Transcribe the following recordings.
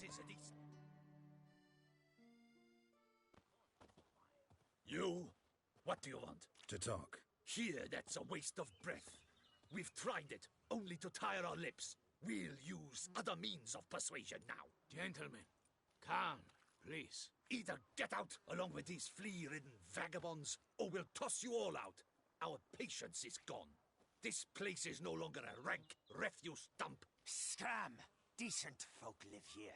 is a decent... You? What do you want? To talk. Here, that's a waste of breath. We've tried it, only to tire our lips. We'll use other means of persuasion now. Gentlemen, calm, please. Either get out along with these flea-ridden vagabonds, or we'll toss you all out. Our patience is gone. This place is no longer a rank refuse dump. Scram! Decent folk live here.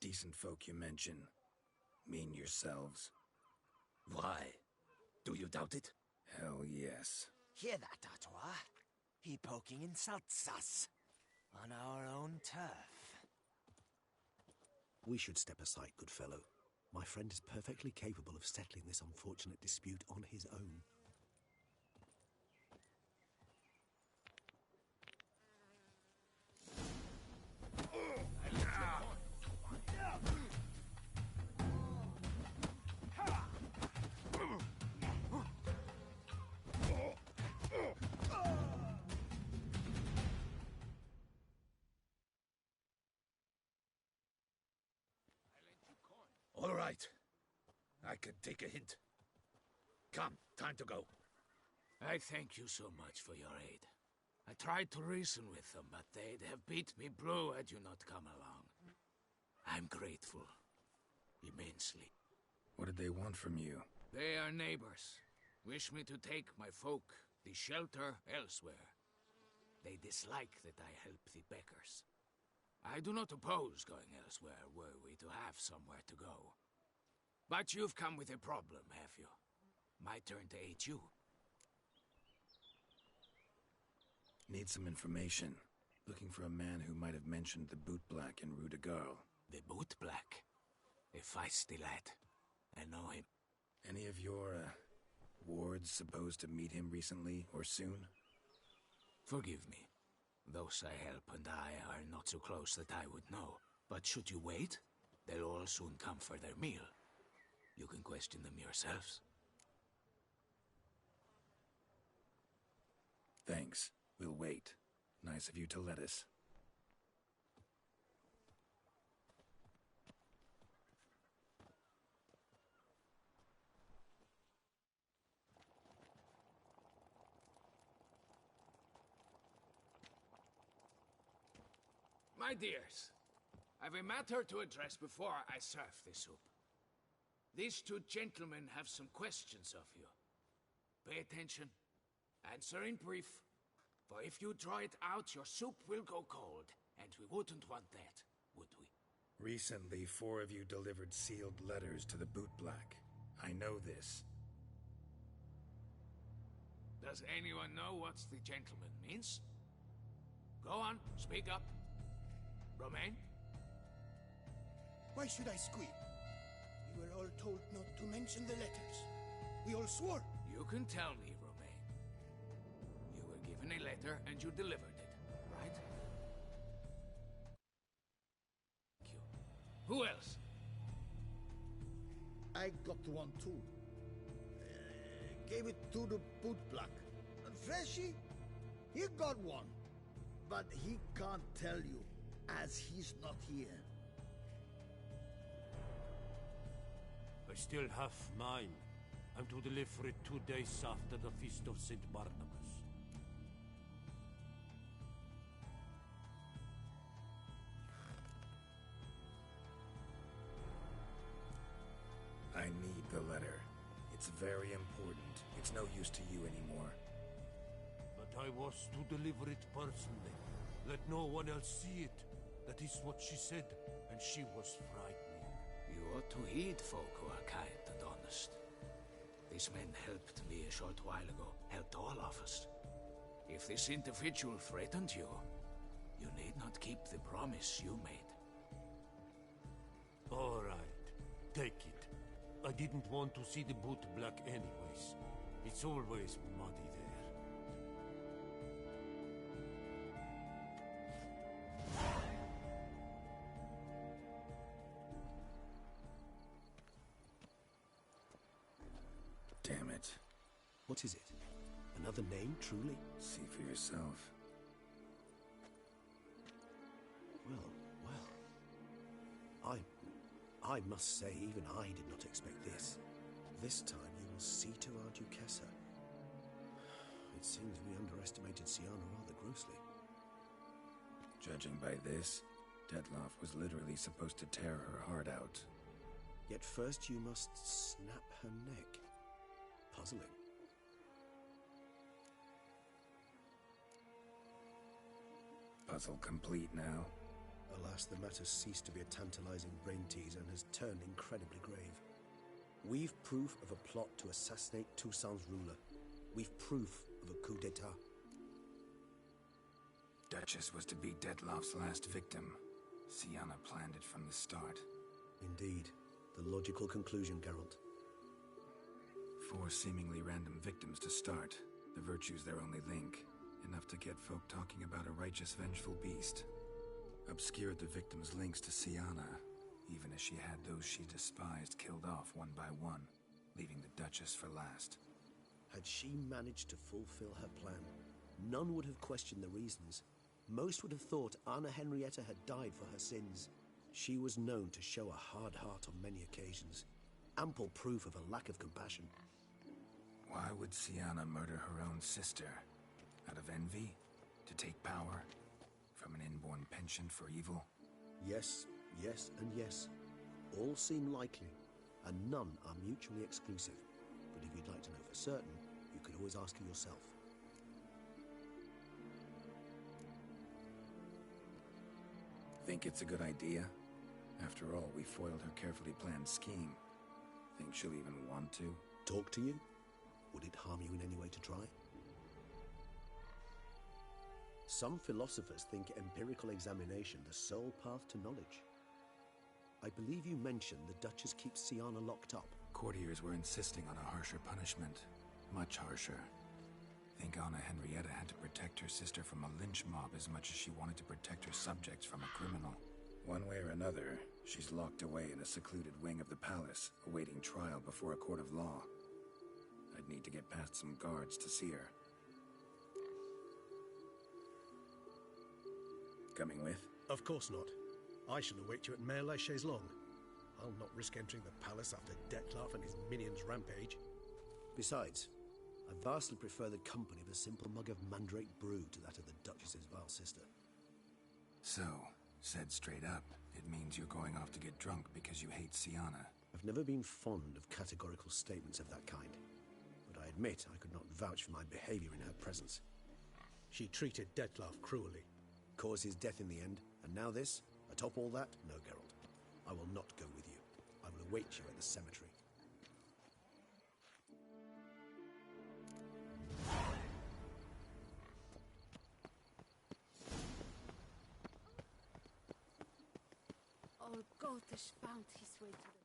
Decent folk you mention. Mean yourselves. Why? Do you doubt it? Hell yes. Hear that, Artois? He poking insults us. On our own turf. We should step aside, good fellow. My friend is perfectly capable of settling this unfortunate dispute on his own. All right. I can take a hint. Come, time to go. I thank you so much for your aid. I tried to reason with them, but they'd have beat me blue had you not come along. I'm grateful. Immensely. What did they want from you? They are neighbors. Wish me to take my folk, the shelter, elsewhere. They dislike that I help the beggars. I do not oppose going elsewhere, were we to have somewhere to go. But you've come with a problem, have you? My turn to aid you. Need some information. Looking for a man who might have mentioned the boot black in Rue de Garl. The boot black? A feisty lad. I know him. Any of your, wards supposed to meet him recently or soon? Forgive me. Those I help and I are not so close that I would know. But should you wait, they'll all soon come for their meal. You can question them yourselves. Thanks. We'll wait. Nice of you to let us. My dears, I've a matter to address before I serve the soup. These two gentlemen have some questions of you. Pay attention. Answer in brief. For if you draw it out, your soup will go cold. And we wouldn't want that, would we? Recently, 4 of you delivered sealed letters to the boot black. I know this. Does anyone know what the gentleman means? Go on, speak up. Romain? Why should I squeal? We were all told not to mention the letters. We all swore. You can tell me, Romain. You were given a letter and you delivered it, right? Thank you. Who else? I got one too. Gave it to the boot black. And Freshy, he got one. But he can't tell you, as he's not here. I still have mine. I'm to deliver it 2 days after the Feast of St. Barnabas. I need the letter. It's very important. It's no use to you anymore. But I was to deliver it personally. Let no one else see it. That is what she said, and she was frightening. You ought to heed folk who are kind and honest. These men helped me a short while ago, helped all of us. If this individual threatened you, you need not keep the promise you made. All right, take it. I didn't want to see the boot black anyways. It's always muddy there. Damn it. What is it? Another name, truly? See for yourself. I must say, even I did not expect this. This time you will see to our Duchessa. It seems we underestimated Siana rather grossly. Judging by this, Detloff was literally supposed to tear her heart out. Yet first you must snap her neck. Puzzling. Puzzle complete now. Alas, the matter ceased to be a tantalizing brain tease and has turned incredibly grave. We've proof of a plot to assassinate Toussaint's ruler. We've proof of a coup d'etat. Duchess was to be Detloff's last victim. Siana planned it from the start. Indeed. The logical conclusion, Geralt. 4 seemingly random victims to start. The virtue's their only link. Enough to get folk talking about a righteous, vengeful beast. Obscured the victims' links to Siana, even as she had those she despised killed off one by one, leaving the Duchess for last. Had she managed to fulfill her plan, none would have questioned the reasons. Most would have thought Anna Henrietta had died for her sins. She was known to show a hard heart on many occasions. Ample proof of a lack of compassion. Why would Siana murder her own sister? Out of envy? To take power? From an inborn penchant for evil? Yes, yes, and yes. All seem likely, and none are mutually exclusive. But if you'd like to know for certain, you could always ask her yourself. Think it's a good idea? After all, we foiled her carefully planned scheme. Think she'll even want to? Talk to you? Would it harm you in any way to try? Some philosophers think empirical examination the sole path to knowledge. I believe you mentioned the Duchess keeps Siana locked up. Courtiers were insisting on a harsher punishment. Much harsher. Think Anna Henrietta had to protect her sister from a lynch mob as much as she wanted to protect her subjects from a criminal. One way or another, she's locked away in a secluded wing of the palace, awaiting trial before a court of law. I'd need to get past some guards to see her. Coming with? Of course not. I shall await you at Mare la Chaise-Longue. I'll not risk entering the palace after Detloff and his minions rampage. Besides, I vastly prefer the company of a simple mug of mandrake brew to that of the Duchess's vile sister. So, said straight up, it means you're going off to get drunk because you hate Siana. I've never been fond of categorical statements of that kind, but I admit I could not vouch for my behavior in her presence. She treated Detloff cruelly, caused his death in the end, and now this? Atop all that? No, Geralt. I will not go with you. I will await you at the cemetery. All Gotish found his way to the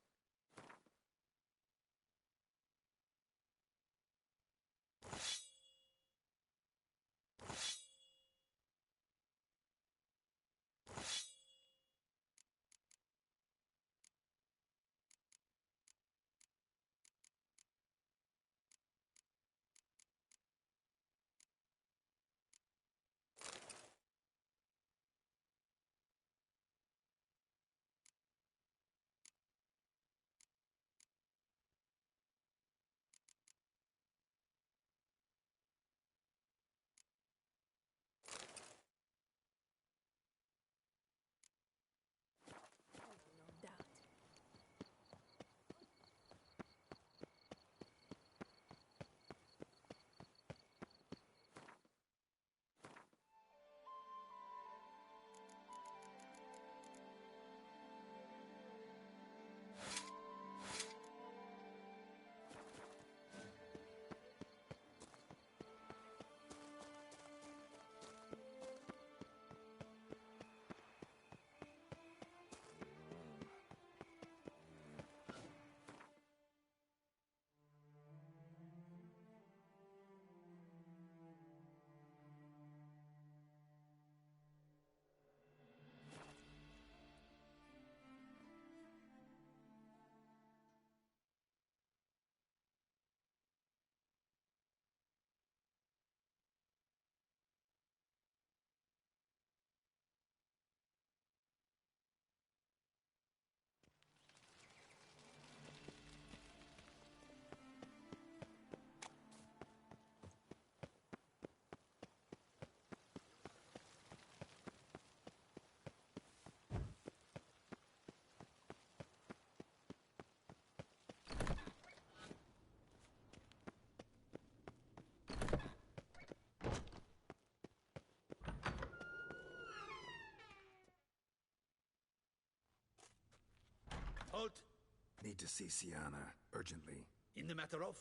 Need to see Sienna, urgently. In the matter of?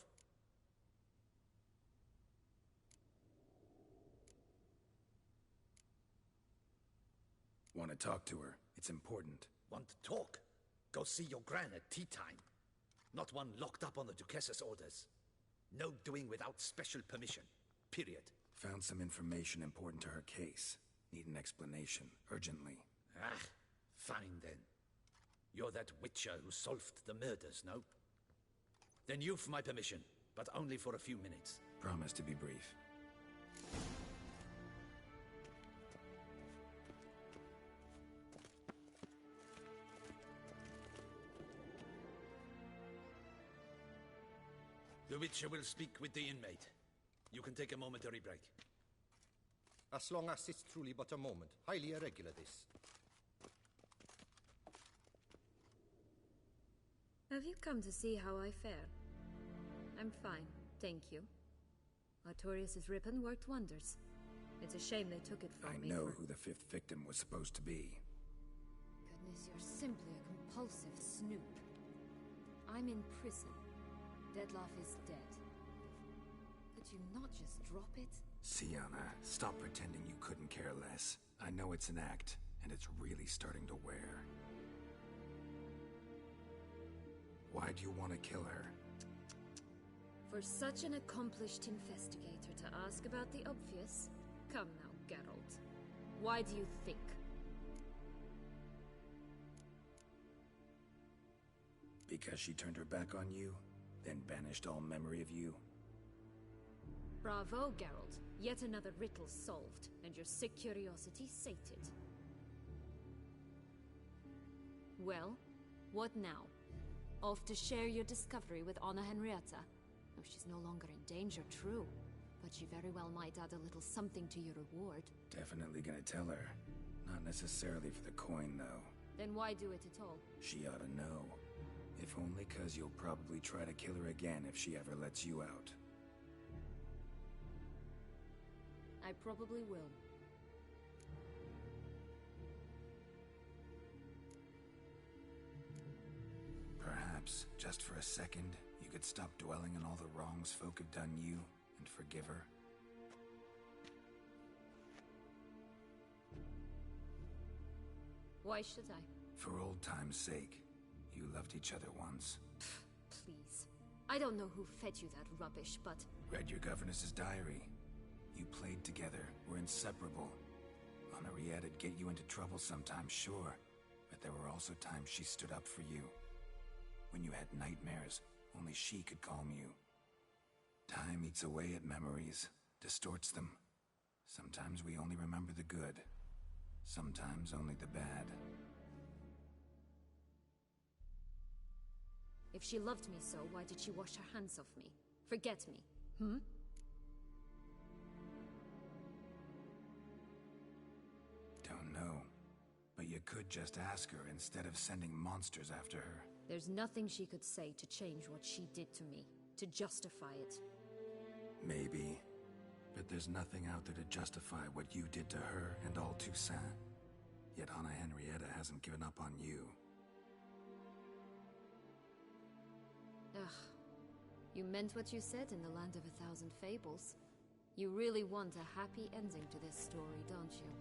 Want to talk to her. It's important. Want to talk? Go see your gran at tea time. Not one locked up on the Duchess's orders. No doing without special permission. Period. Found some information important to her case. Need an explanation, urgently. Ah, fine then. You're that witcher who solved the murders, no? Then you've my permission, but only for a few minutes. Promise to be brief. The Witcher will speak with the inmate. You can take a momentary break. As long as it's truly but a moment. Highly irregular, this. Have you come to see how I fare? I'm fine, thank you. Artorius' ribbon worked wonders. It's a shame they took it from me. I know who the 5th victim was supposed to be. Goodness, you're simply a compulsive snoop. I'm in prison. Dettlaff is dead. Could you not just drop it? Sienna, stop pretending you couldn't care less. I know it's an act, and it's really starting to wear. Why do you want to kill her? For such an accomplished investigator to ask about the obvious? Come now, Geralt. Why do you think? Because she turned her back on you, then banished all memory of you? Bravo, Geralt. Yet another riddle solved, and your sick curiosity sated. Well, what now? Off to share your discovery with Anna Henrietta? Oh, she's no longer in danger, true. But she very well might add a little something to your reward. Definitely gonna tell her. Not necessarily for the coin, though. Then why do it at all? She ought to know. If only 'cause you'll probably try to kill her again if she ever lets you out. I probably will. Perhaps, just for a second, you could stop dwelling on all the wrongs folk have done you, and forgive her. Why should I? For old time's sake. You loved each other once. Please. I don't know who fed you that rubbish, but... Read your governess's diary. You played together, were inseparable. Henriette'd get you into trouble sometimes, sure. But there were also times she stood up for you. When you had nightmares, only she could calm you. Time eats away at memories, distorts them. Sometimes we only remember the good. Sometimes only the bad. If she loved me so, why did she wash her hands off me? Forget me, hmm? Don't know. But you could just ask her instead of sending monsters after her. There's nothing she could say to change what she did to me, to justify it. Maybe. But there's nothing out there to justify what you did to her and all Toussaint. Yet Anna Henrietta hasn't given up on you. Ugh. You meant what you said in the Land of a Thousand Fables. You really want a happy ending to this story, don't you?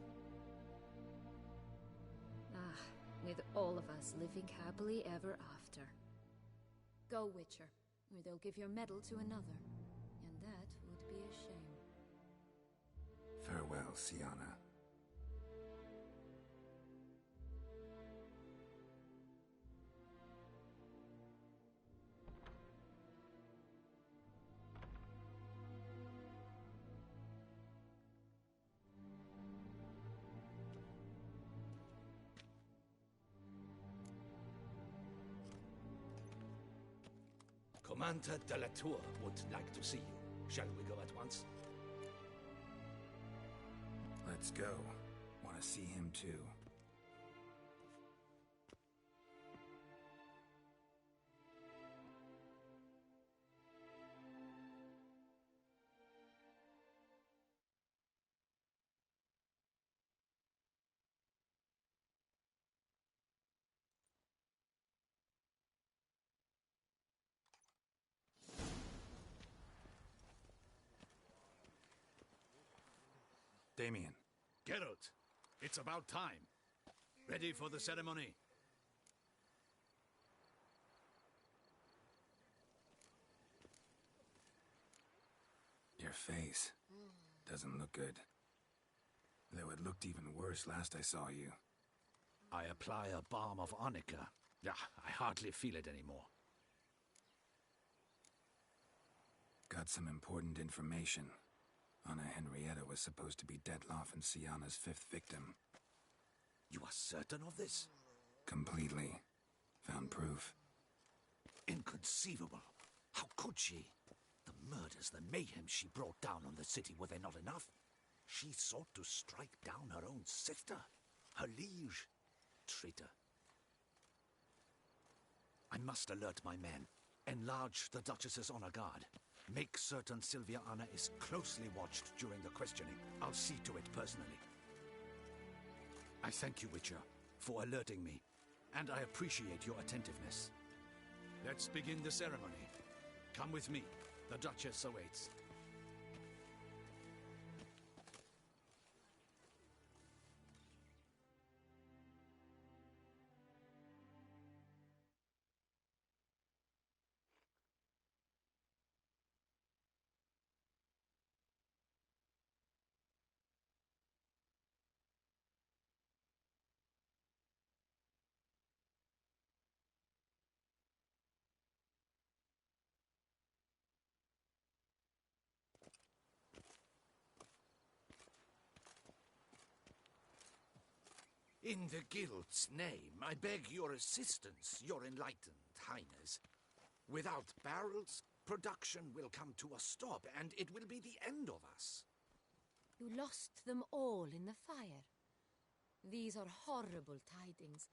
Ah, with all of us living happily ever after. Go, Witcher, or they'll give your medal to another. And that would be a shame. Farewell, Sienna. Commander de la Tour would like to see you. Shall we go at once? Let's go. Want to see him too. Damien. Geralt, it's about time. Ready for the ceremony? Your face doesn't look good. Though it looked even worse last I saw you. I apply a balm of arnica. Yeah, I hardly feel it anymore. Got some important information. Anna Henrietta was supposed to be Detloff and Sienna's fifth victim. You are certain of this? Completely. Found proof. Inconceivable. How could she? The murders, the mayhem she brought down on the city, were they not enough? She sought to strike down her own sister, her liege. Traitor. I must alert my men. Enlarge the Duchess's honor guard. Make certain Sylvia Anna is closely watched during the questioning. I'll see to it personally. I thank you, Witcher, for alerting me, and I appreciate your attentiveness. Let's begin the ceremony. Come with me. The Duchess awaits. In the Guild's name, I beg your assistance, your enlightened highness. Without barrels, production will come to a stop, and it will be the end of us. You lost them all in the fire. These are horrible tidings.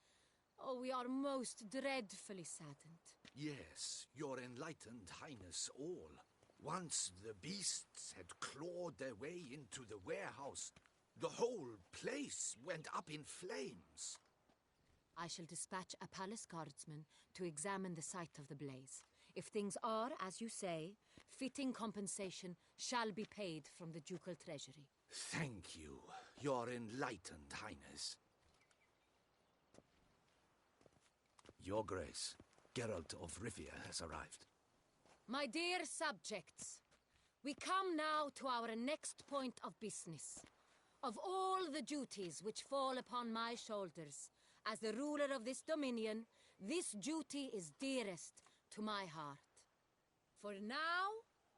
Oh, we are most dreadfully saddened. Yes, your enlightened highness all. Once the beasts had clawed their way into the warehouse, the whole place went up in flames. I shall dispatch a palace guardsman to examine the site of the blaze. If things are, as you say, fitting compensation shall be paid from the ducal treasury. Thank you, your enlightened highness. Your Grace, Geralt of Rivia has arrived. My dear subjects, we come now to our next point of business. Of all the duties which fall upon my shoulders, as the ruler of this dominion, this duty is dearest to my heart. For now,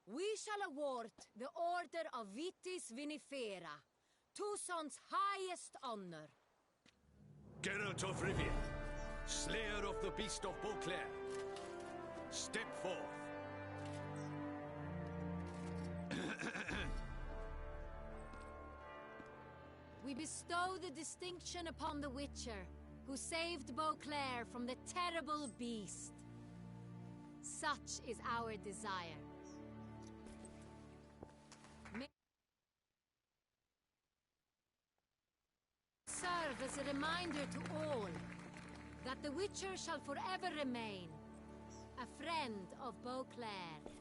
we shall award the Order of Vitis Vinifera, Toussaint's highest honor. Geralt of Rivia, slayer of the beast of Beauclair, step forth. We bestow the distinction upon the Witcher, who saved Beauclair from the terrible beast. Such is our desire. Serve as a reminder to all that the Witcher shall forever remain a friend of Beauclair.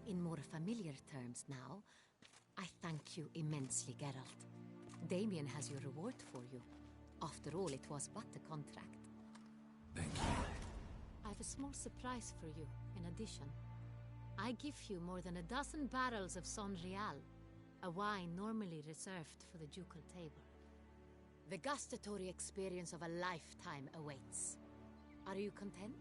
In more familiar terms now, I thank you immensely, Geralt. Damien has your reward for you. After all, it was but a contract. Thank you. I have a small surprise for you, in addition. I give you more than a dozen barrels of Son Real, a wine normally reserved for the ducal table. The gustatory experience of a lifetime awaits. Are you content?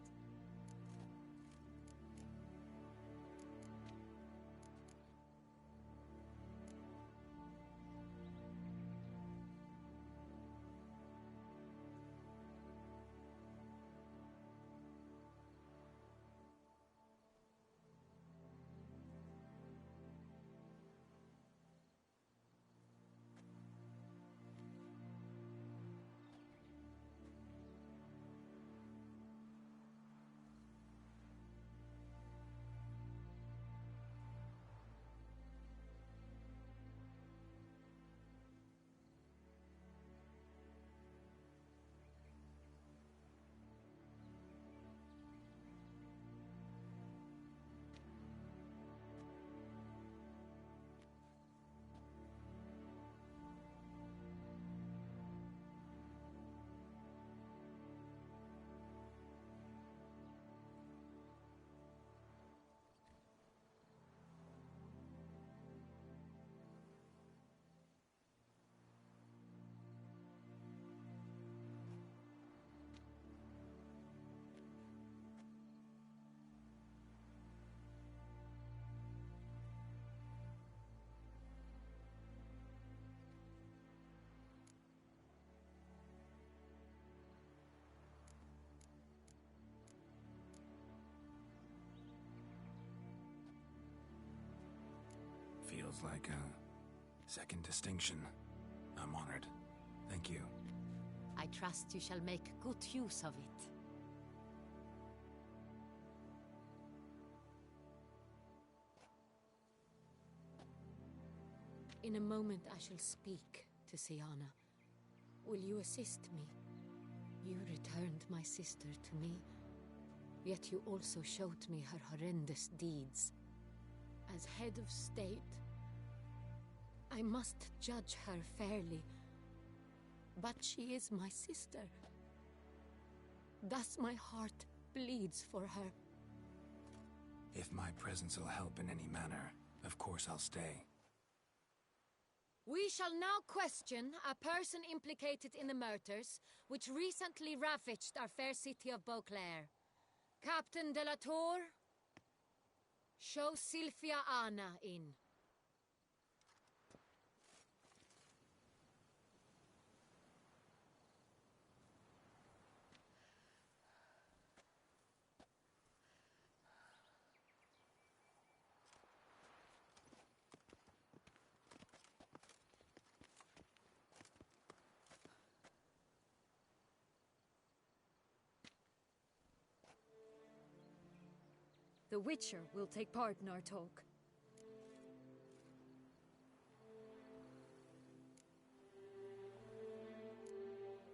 Feels like a second distinction. I'm honored. Thank you. I trust you shall make good use of it. In a moment I shall speak to Siana. Will you assist me? You returned my sister to me, yet you also showed me her horrendous deeds. As head of state, I must judge her fairly, but she is my sister. Thus my heart bleeds for her. If my presence will help in any manner, of course I'll stay. We shall now question a person implicated in the murders which recently ravaged our fair city of Beauclair. Captain de la Tour, show Sylvia Anna in. The Witcher will take part in our talk.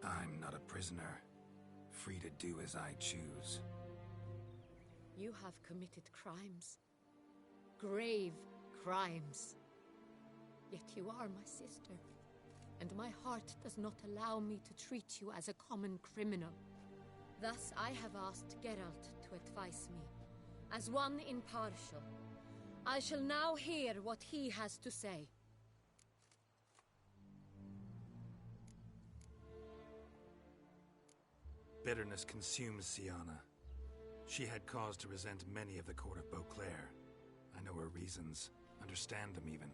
I'm not a prisoner, free to do as I choose. You have committed crimes. Grave crimes. Yet you are my sister, and my heart does not allow me to treat you as a common criminal. Thus I have asked Geralt to advise me, as one impartial. I shall now hear what he has to say. Bitterness consumes Siana. She had cause to resent many of the court of Beauclair. I know her reasons, understand them even.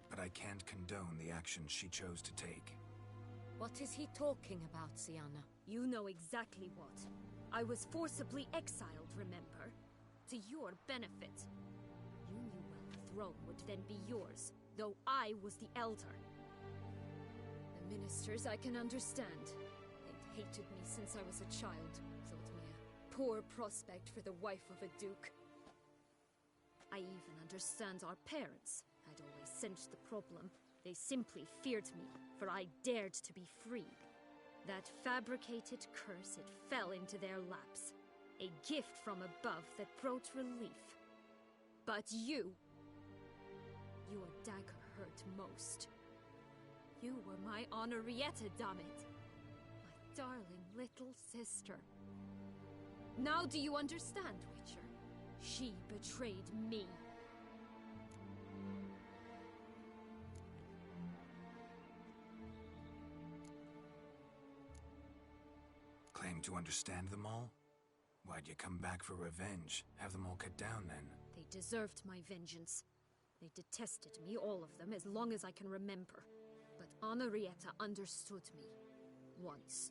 But I can't condone the actions she chose to take. What is he talking about, Siana? You know exactly what. I was forcibly exiled, remember? To your benefit. You knew well the throne would then be yours, though I was the elder. The ministers I can understand. They'd hated me since I was a child. Thought me a poor prospect for the wife of a duke. I even understand our parents. I'd always sensed the problem. They simply feared me, for I dared to be free. That fabricated curse, it fell into their laps. A gift from above that brought relief. But you... your dagger hurt most. You were my Henrietta, dammit. My darling little sister. Now do you understand, Witcher? She betrayed me. Claim to understand them all? Why'd you come back for revenge? Have them all cut down, then? They deserved my vengeance. They detested me, all of them, as long as I can remember. But Henrietta understood me. Once.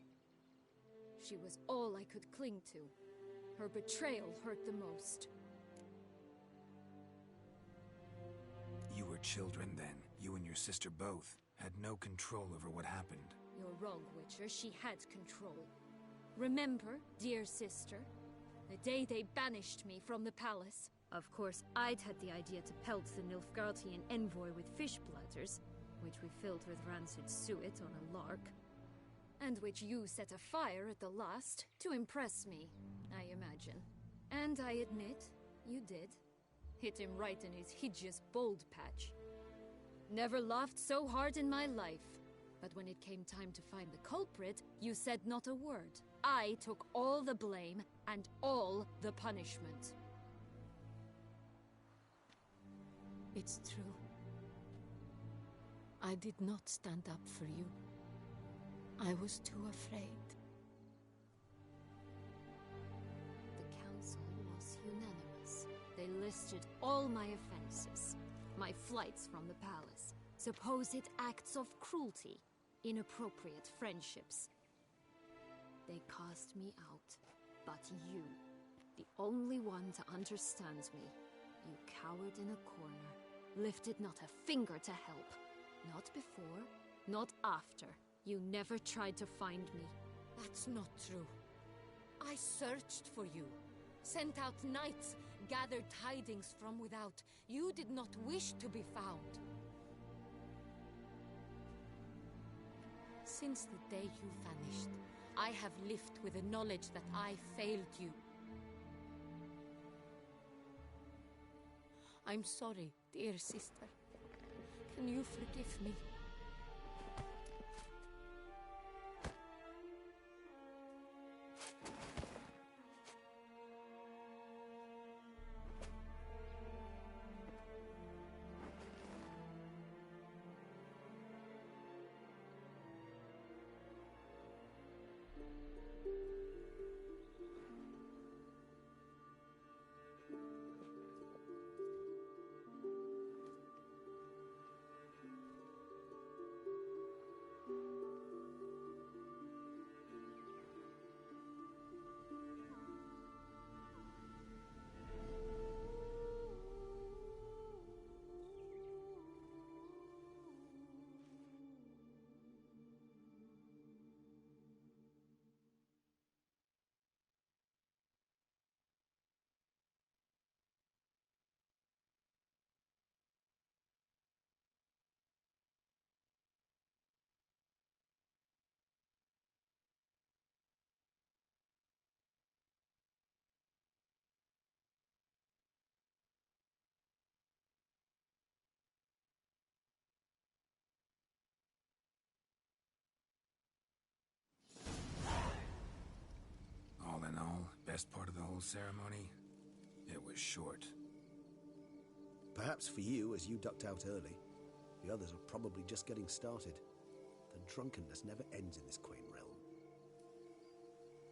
She was all I could cling to. Her betrayal hurt the most. You were children then. You and your sister both had no control over what happened. You're wrong, Witcher. She had control. Remember, dear sister, the day they banished me from the palace? Of course, I'd had the idea to pelt the Nilfgaardian envoy with fish bladders, which we filled with rancid suet on a lark. And which you set afire at the last, to impress me, I imagine. And I admit, you did. Hit him right in his hideous bald patch. Never laughed so hard in my life. But when it came time to find the culprit, you said not a word. I took all the blame and all the punishment. It's true. I did not stand up for you. I was too afraid. The council was unanimous. They listed all my offenses. My flights from the palace. Supposed acts of cruelty. Inappropriate friendships. They cast me out. But you, the only one to understand me, you cowered in a corner. lifted not a finger to help. Not before, not after. You never tried to find me. That's not true. I searched for you, sent out knights, gathered tidings from without. You did not wish to be found. Since the day you vanished, I have lived with the knowledge that I failed you. I'm sorry, dear sister. Can you forgive me? All in all, best part of the whole ceremony? It was short. Perhaps for you, as you ducked out early. The others are probably just getting started. The drunkenness never ends in this quaint realm.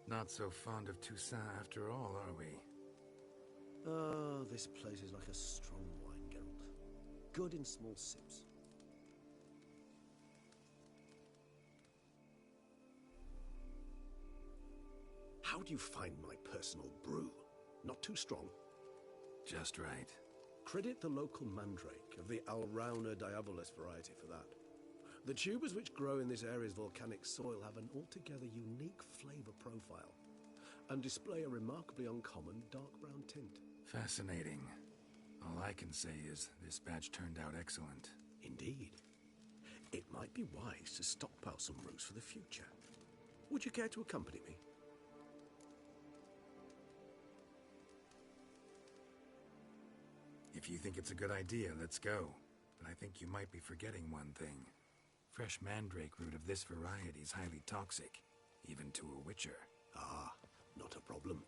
Not so fond of Toussaint after all, are we? Oh, this place is like a strong wine, Geralt. Good in small sips. How do you find my personal brew? Not too strong? Just right. Credit the local mandrake of the Alrauna diabolus variety for that. The tubers which grow in this area's volcanic soil have an altogether unique flavor profile and display a remarkably uncommon dark brown tint. Fascinating. All I can say is this batch turned out excellent. Indeed. It might be wise to stockpile some brews for the future. Would you care to accompany me? If you think it's a good idea, let's go. But I think you might be forgetting one thing. Fresh mandrake root of this variety is highly toxic, even to a witcher. Ah, not a problem.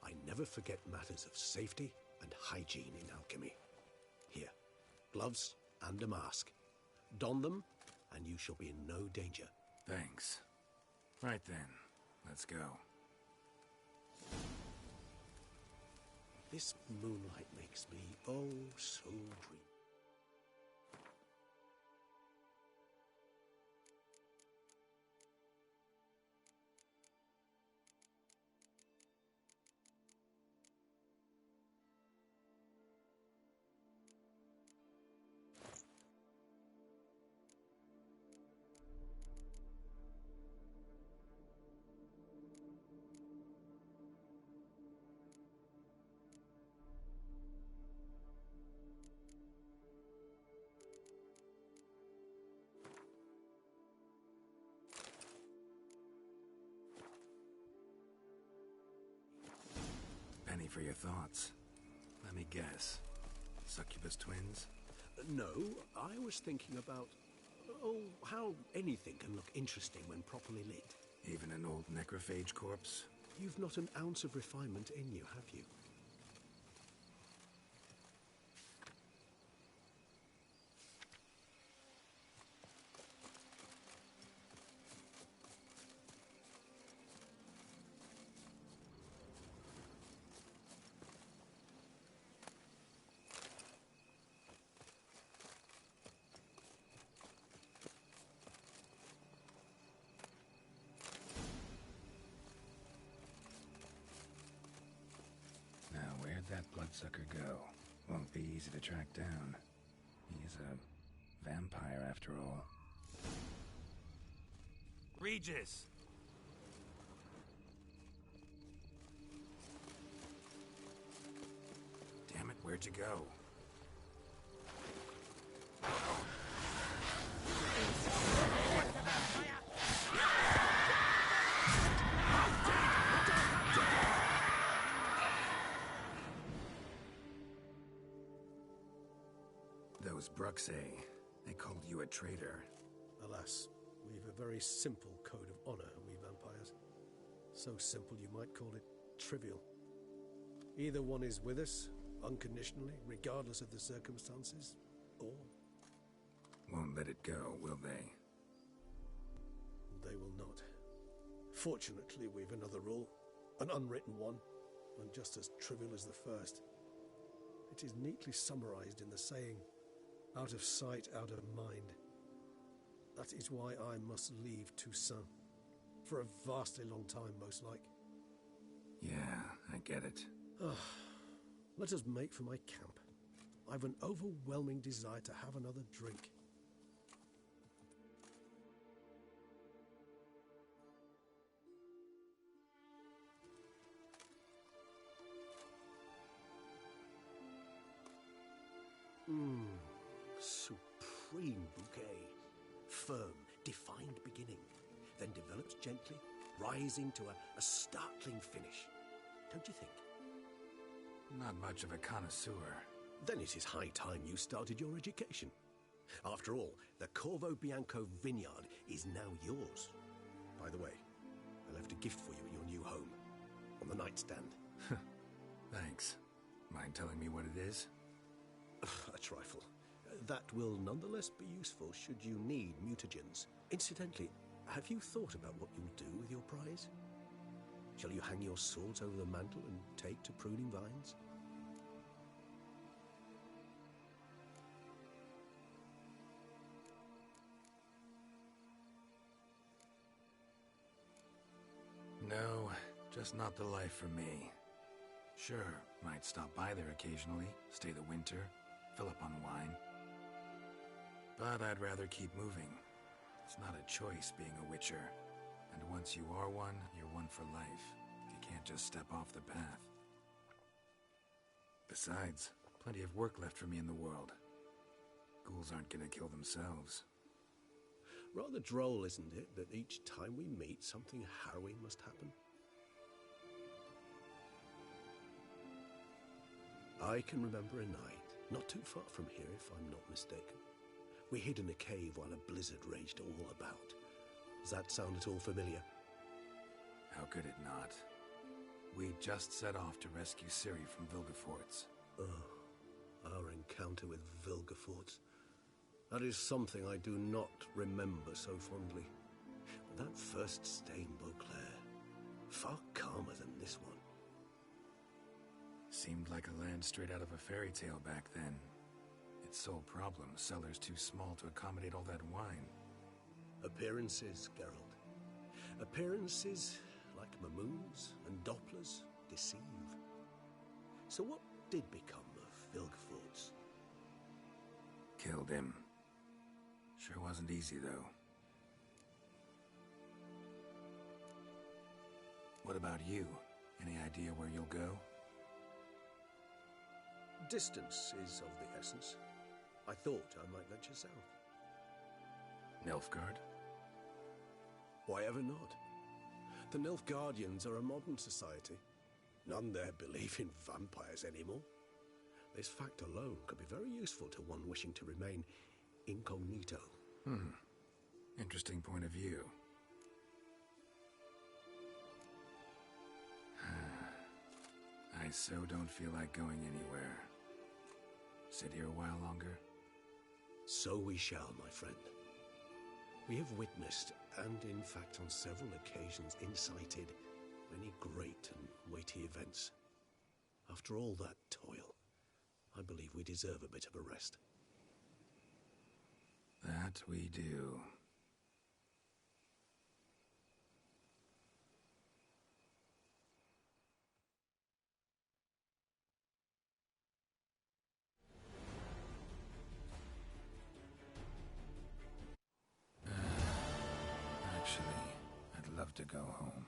I never forget matters of safety and hygiene in alchemy. Here, gloves and a mask. Don them, and you shall be in no danger. Thanks. Right then, let's go. This moonlight makes me oh so dreamy. Penny for your thoughts. Let me guess. Succubus twins? No, I was thinking about, how anything can look interesting when properly lit. Even an old necrophage corpse? You've not an ounce of refinement in you, have you? Now, where'd that bloodsucker go? Won't be easy to track down. a vampire after all. Regis! Damn it, where'd you go? Those Bruxae, they called you a traitor. Alas, we've a very simple code of honor, we vampires. So simple you might call it trivial. Either one is with us, unconditionally, regardless of the circumstances, or... Won't let it go, will they? They will not. Fortunately, we've another rule, an unwritten one, and just as trivial as the first. It is neatly summarized in the saying, out of sight, out of mind. That is why I must leave Toussaint. For a vastly long time, most like. Yeah, I get it. Let us make for my camp. I've an overwhelming desire to have another drink. Supreme bouquet. Firm, defined beginning, then develops gently, rising to a startling finish. Don't you think? Not much of a connoisseur. Then it is high time you started your education. After all, the Corvo Bianco vineyard is now yours. By the way, I left a gift for you at your new home, on the nightstand. Thanks. Mind telling me what it is? A trifle. That will nonetheless be useful should you need mutagens. Incidentally, have you thought about what you'll do with your prize? Shall you hang your swords over the mantle and take to pruning vines? No, just not the life for me. Sure, might stop by there occasionally, stay the winter, fill up on wine. But I'd rather keep moving. It's not a choice being a witcher. And once you are one, you're one for life. You can't just step off the path. Besides, plenty of work left for me in the world. Ghouls aren't gonna kill themselves. Rather droll, isn't it, that each time we meet, something harrowing must happen? I can remember a night, not too far from here if I'm not mistaken. We hid in a cave while a blizzard raged all about. Does that sound at all familiar? How could it not? We just set off to rescue Ciri from Vilgefortz. Oh, our encounter with Vilgefortz. That is something I do not remember so fondly. But that first stain, Beauclair, far calmer than this one. Seemed like a land straight out of a fairy tale back then. Its sole problem, cellars too small to accommodate all that wine. Appearances, Geralt. Appearances, like Mamoons and Dopplers, deceive. So what did become of Vilgefortz? Killed him. Sure wasn't easy, though. What about you? Any idea where you'll go? Distance is of the essence. I thought I might venture south. Nilfgaard? Why ever not? The Nilfgaardians are a modern society. None there believe in vampires anymore. This fact alone could be very useful to one wishing to remain incognito. Interesting point of view. I so don't feel like going anywhere. Sit here a while longer? So we shall, my friend. We have witnessed, and in fact on several occasions incited, many great and weighty events. After all that toil, I believe we deserve a bit of a rest. That we do. to go home.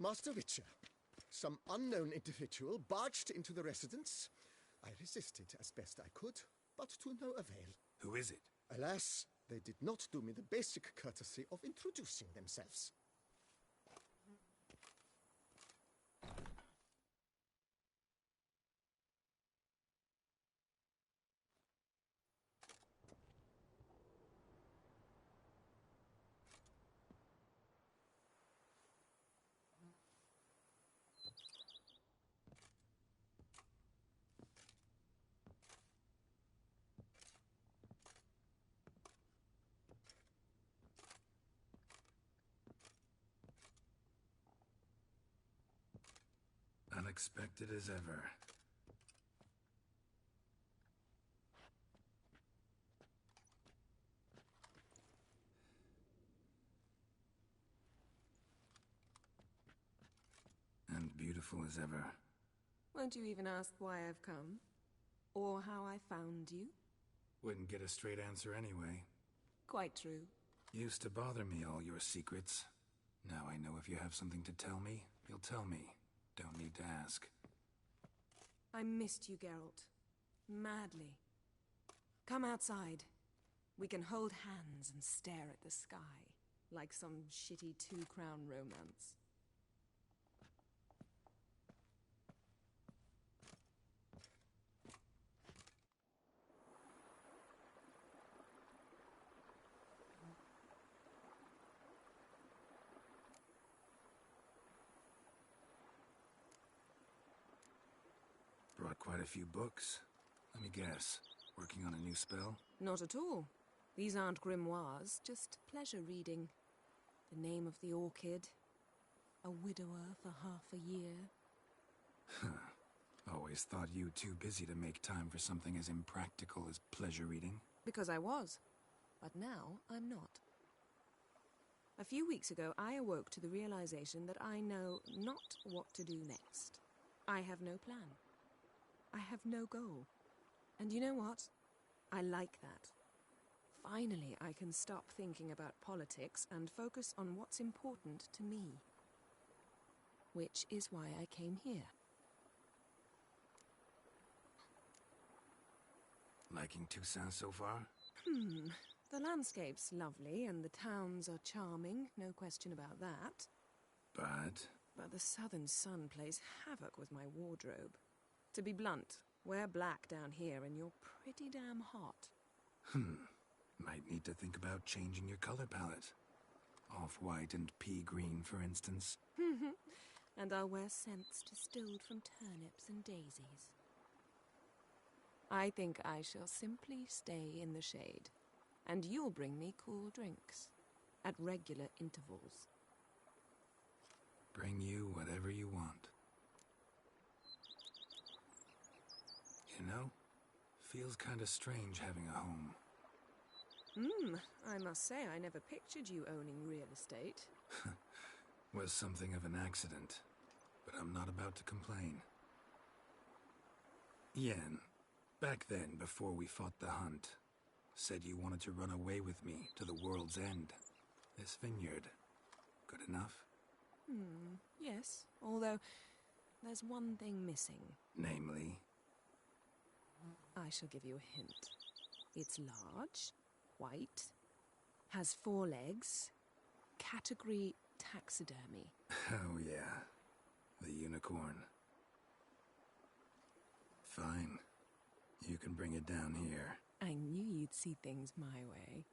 Master Witcher, some unknown individual barged into the residence. I resisted as best I could, but to no avail. Who is it? Alas, they did not do me the basic courtesy of introducing themselves. Unexpected as ever. And beautiful as ever. Won't you even ask why I've come? Or how I found you? Wouldn't get a straight answer anyway. Quite true. Used to bother me, all your secrets. Now I know if you have something to tell me, you'll tell me. Don't need to ask. I missed you, Geralt. Madly. Come outside. We can hold hands and stare at the sky, like some shitty two-crown romance. Brought quite a few books. Let me guess. Working on a new spell? Not at all. These aren't grimoires, just pleasure reading. The name of the orchid. A widower for half a year. Always thought you too busy to make time for something as impractical as pleasure reading. Because I was. But now I'm not. A few weeks ago, I awoke to the realization that I know not what to do next. I have no plan. I have no goal. And you know what? I like that. Finally, I can stop thinking about politics and focus on what's important to me. Which is why I came here. Liking Toussaint so far? The landscape's lovely and the towns are charming, no question about that. But the southern sun plays havoc with my wardrobe. To be blunt, wear black down here and you're pretty damn hot. Might need to think about changing your color palette. Off-white and pea green, for instance. And I'll wear scents distilled from turnips and daisies. I think I shall simply stay in the shade. And you'll bring me cool drinks. At regular intervals. Bring you whatever you want. You know, feels kinda strange having a home. I must say I never pictured you owning real estate. Was something of an accident, but I'm not about to complain. Yen, back then, before we fought the hunt, said you wanted to run away with me to the world's end. This vineyard, good enough? Yes, although there's one thing missing. Namely? I shall give you a hint. It's large, white, has 4 legs, category taxidermy. Oh, yeah. The unicorn. Fine. You can bring it down here. I knew you'd see things my way.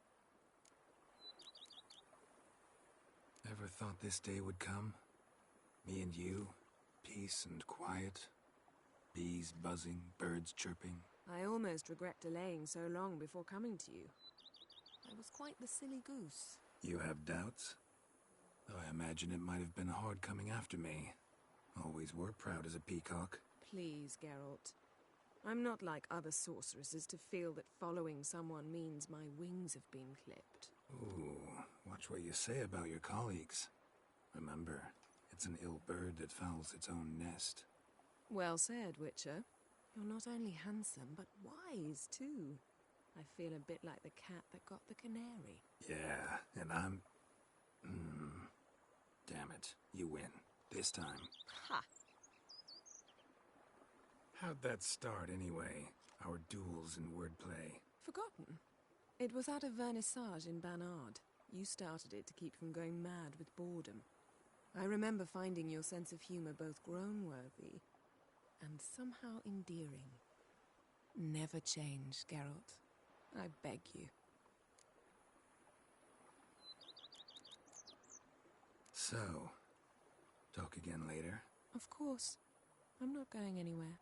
Ever thought this day would come? Me and you, peace and quiet, bees buzzing, birds chirping. I almost regret delaying so long before coming to you. I was quite the silly goose. You have doubts? Though I imagine it might have been hard coming after me. Always were proud as a peacock. Please, Geralt. I'm not like other sorceresses to feel that following someone means my wings have been clipped. Ooh, watch what you say about your colleagues. Remember, it's an ill bird that fouls its own nest. Well said, Witcher. You're not only handsome, but wise, too. I feel a bit like the cat that got the canary. Yeah, and I'm... Damn it, you win. This time. Ha! How'd that start, anyway? Our duels and wordplay. Forgotten. It was at a vernissage in Banard. You started it to keep from going mad with boredom. I remember finding your sense of humor both groan-worthy and somehow endearing. Never change, Geralt. I beg you. So, talk again later? Of course. I'm not going anywhere.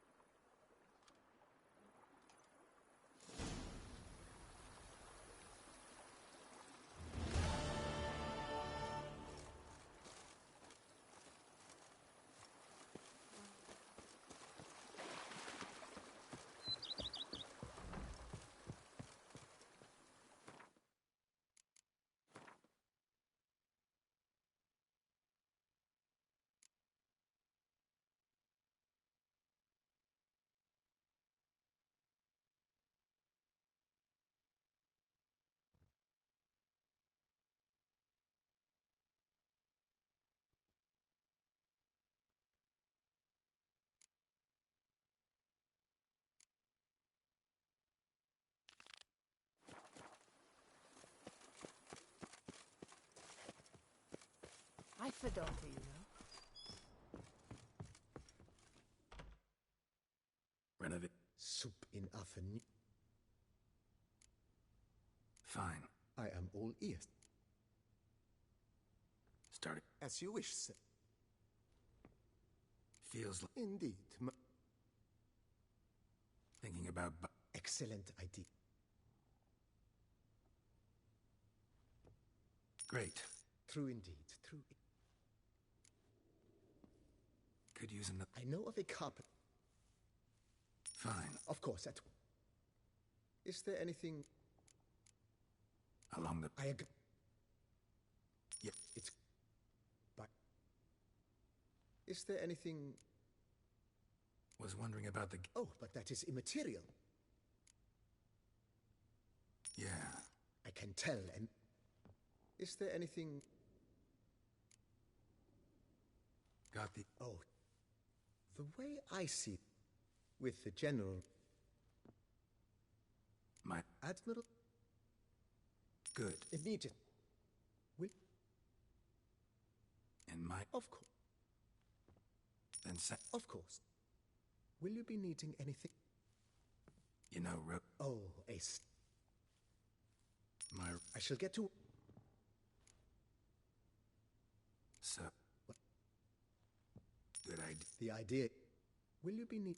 I have a daughter, you know. Renovate. Soup in afternoon. Fine. I am all ears. Start it. As you wish, sir. Feels like... Indeed. Thinking about... Excellent idea. Great. True indeed. True. Could use another... I know of a carpet. Fine. Of course, Is there anything... Along the... I agree. Yeah. It's... But... Is there anything... Was wondering about the... Oh, but that is immaterial. Yeah. I can tell, and... Is there anything... Got the... Oh. The way I see it, with the General... My... Admiral... Good. Immediate. Will... And my... Of course. Then Of course. Will you be needing anything? You know, Oh, my... I shall get to... So... What? Good idea. The idea... Will you be need...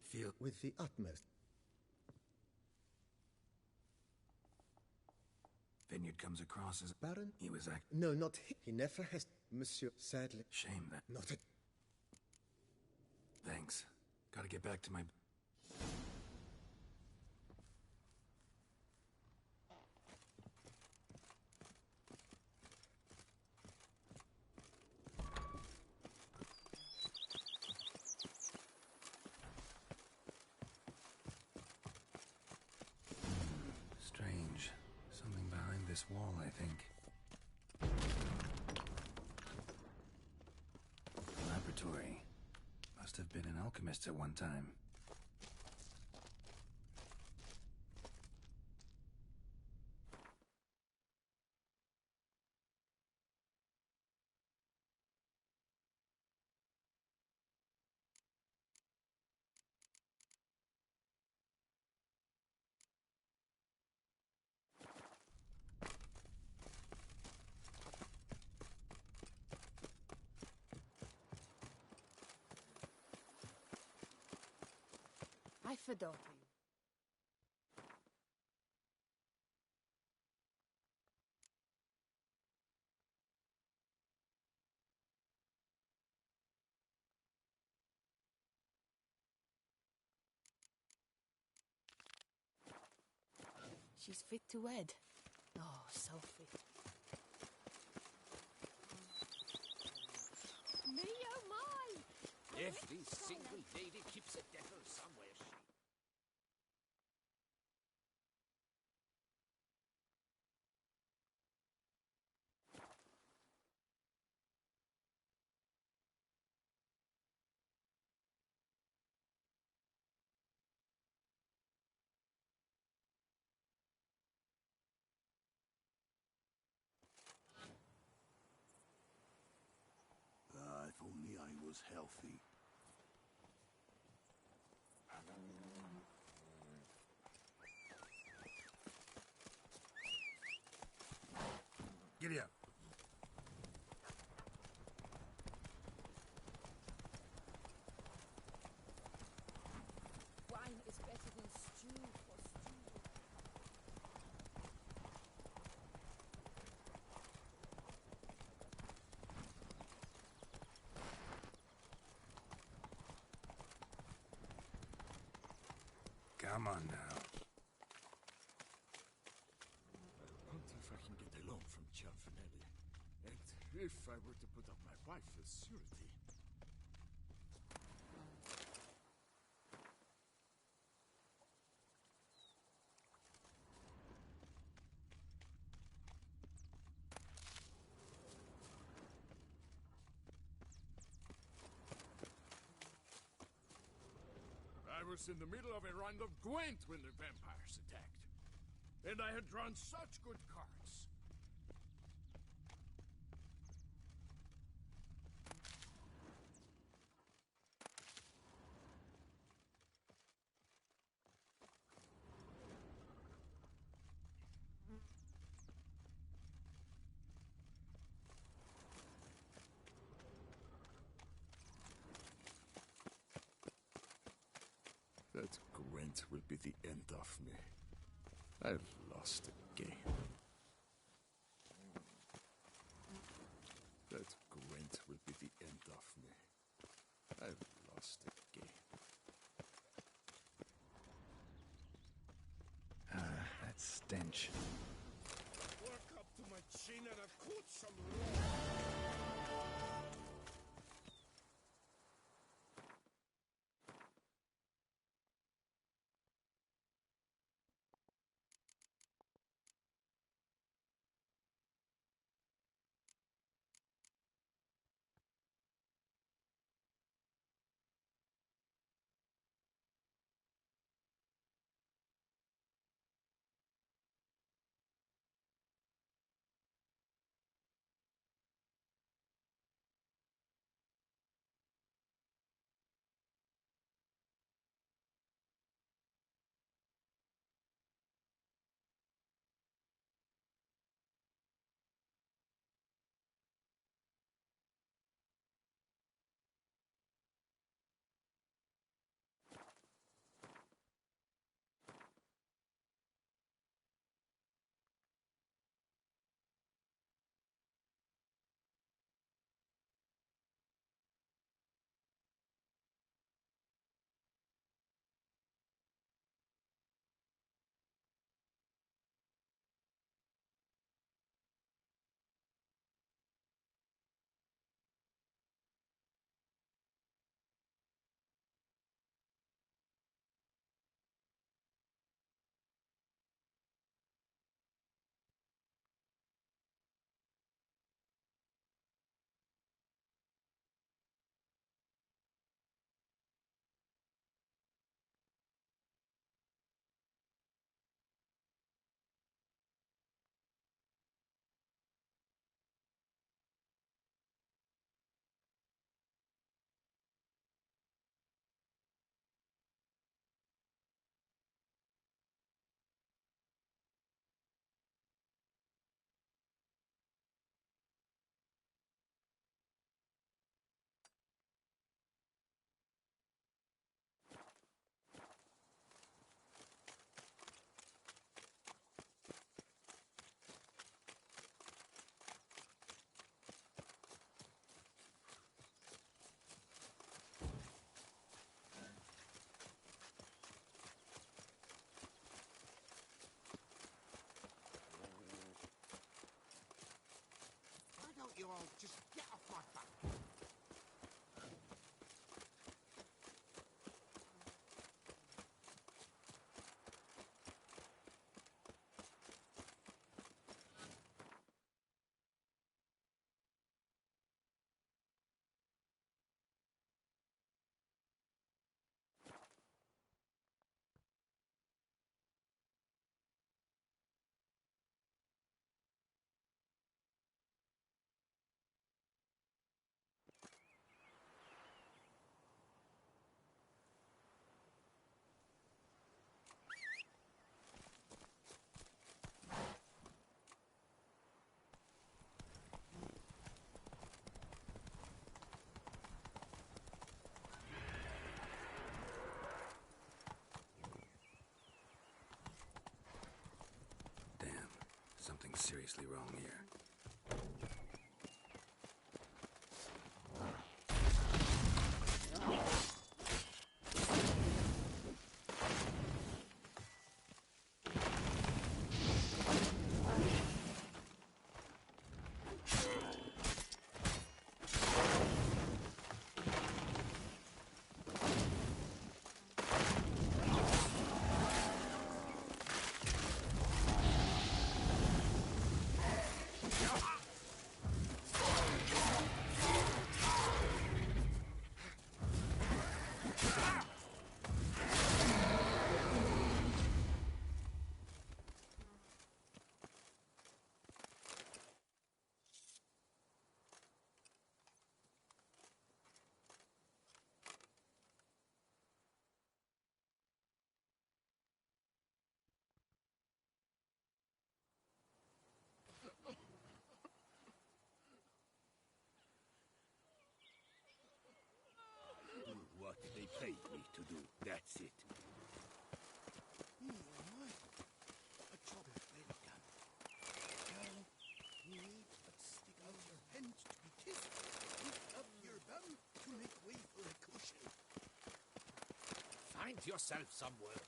Feel... With the utmost... Vineyard comes across as... Baron? He was No, not he. He never has... Monsieur, sadly... Shame that... Not a... Thanks. Gotta get back to my... Strange. Something behind this wall, I think. Laboratory. been an alchemist at one time. I fedor you. She's fit to wed. Oh, so fit. Me oh my! Every single lady keeps a devil somewhere, she. If only I was healthy. Giddy up. Wine is better than stew for stew. Come on now. I wonder if I can get a loan from Cianfinelli. And if I were to put up my wife as surety. I was in the middle of a round of Gwent when the vampires attacked. And I had drawn such good cards. That Gwent will be the end of me. I've lost the game. That Gwent will be the end of me. I've lost the game. That stench. Work up to my chin and I've caught some Oh, just get off my back. Something's seriously wrong here. What they paid me to do, that's it. A job well done. Now, you need but stick out your hand to be kissed. Lift up your bum to make way for a cushion. Find yourself some work.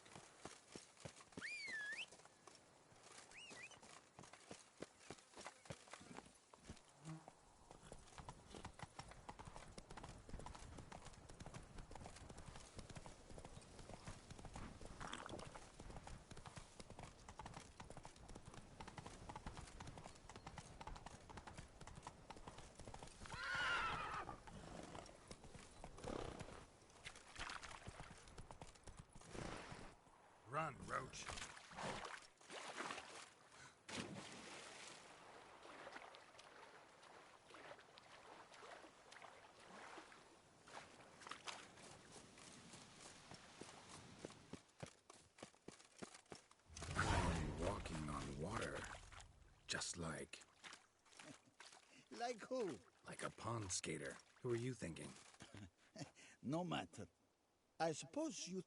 Run, Roach. Walking on water. Just like... Like who? Like a pond skater. Who are you thinking? No matter. I suppose you...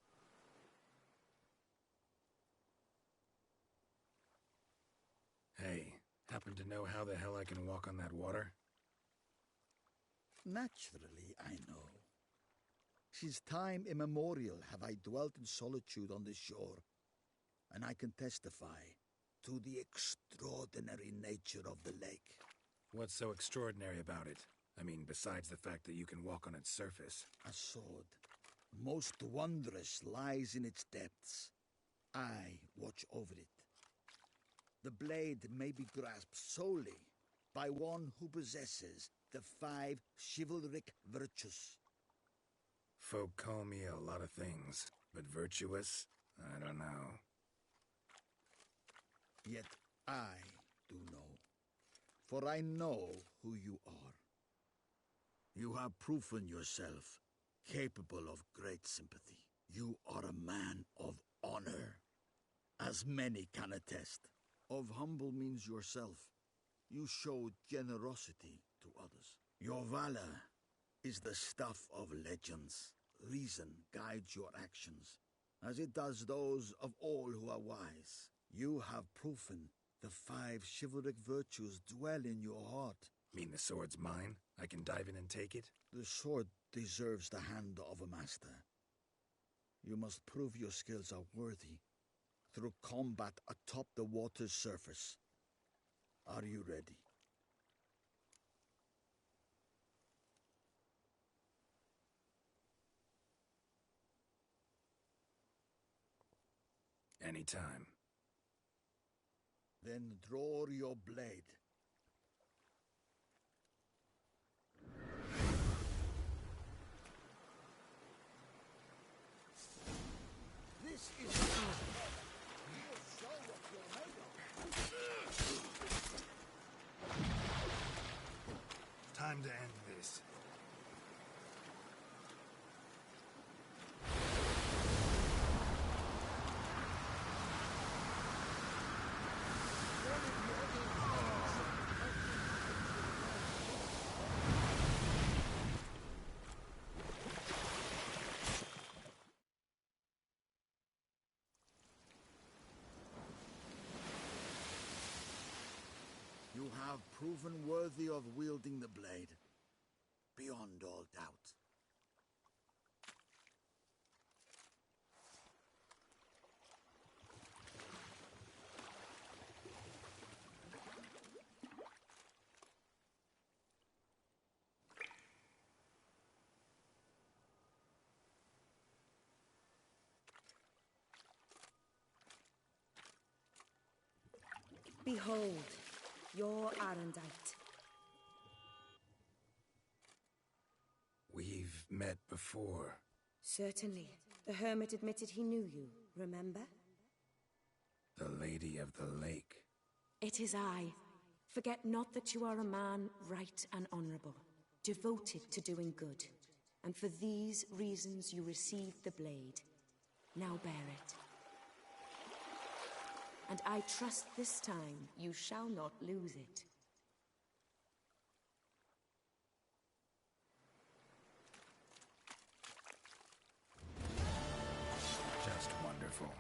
Hey, happen to know how the hell I can walk on that water? Naturally, I know. Since time immemorial have I dwelt in solitude on this shore, and I can testify to the extraordinary nature of the lake. What's so extraordinary about it? I mean, besides the fact that you can walk on its surface. A sword, most wondrous, lies in its depths. I watch over it. The blade may be grasped solely by one who possesses the 5 chivalric virtues. Folk call me a lot of things, but virtuous? I don't know. Yet I do know, for I know who you are. You have proven yourself capable of great sympathy. You are a man of honor, as many can attest. Of humble means yourself. You show generosity to others. Your valor is the stuff of legends. Reason guides your actions, as it does those of all who are wise. You have proven the 5 chivalric virtues dwell in your heart. Mean the sword's mine? I can dive in and take it? The sword deserves the hand of a master. You must prove your skills are worthy through combat atop the water's surface. Are you ready? Anytime. Then draw your blade. This is time to end this. You have proven worthy of wielding the blade, beyond all doubt. Behold, your Arendite. We've met before. Certainly. The hermit admitted he knew you, remember? The Lady of the Lake. It is I. Forget not that you are a man right and honorable, devoted to doing good. And for these reasons you received the blade. Now bear it. And I trust this time you shall not lose it. Just wonderful.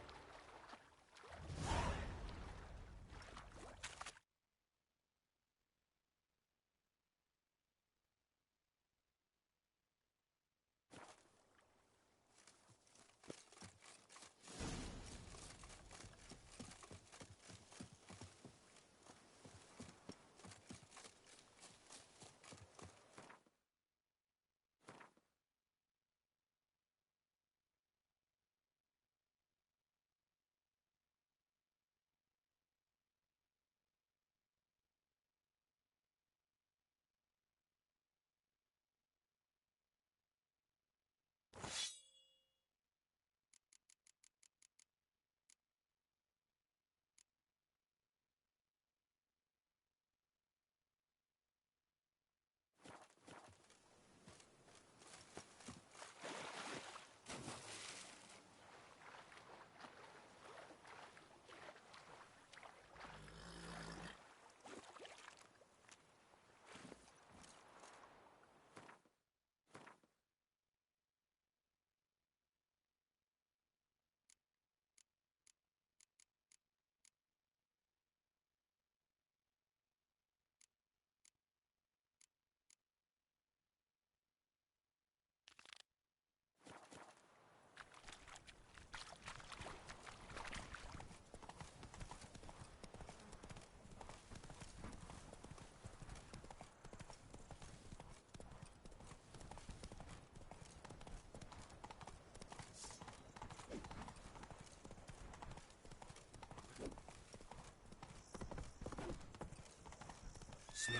Slower.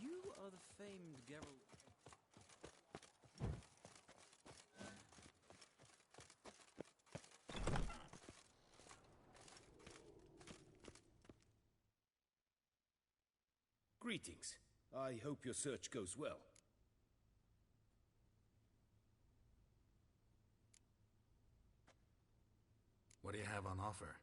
You are the famed Geralt. Greetings. I hope your search goes well. What do you have on offer?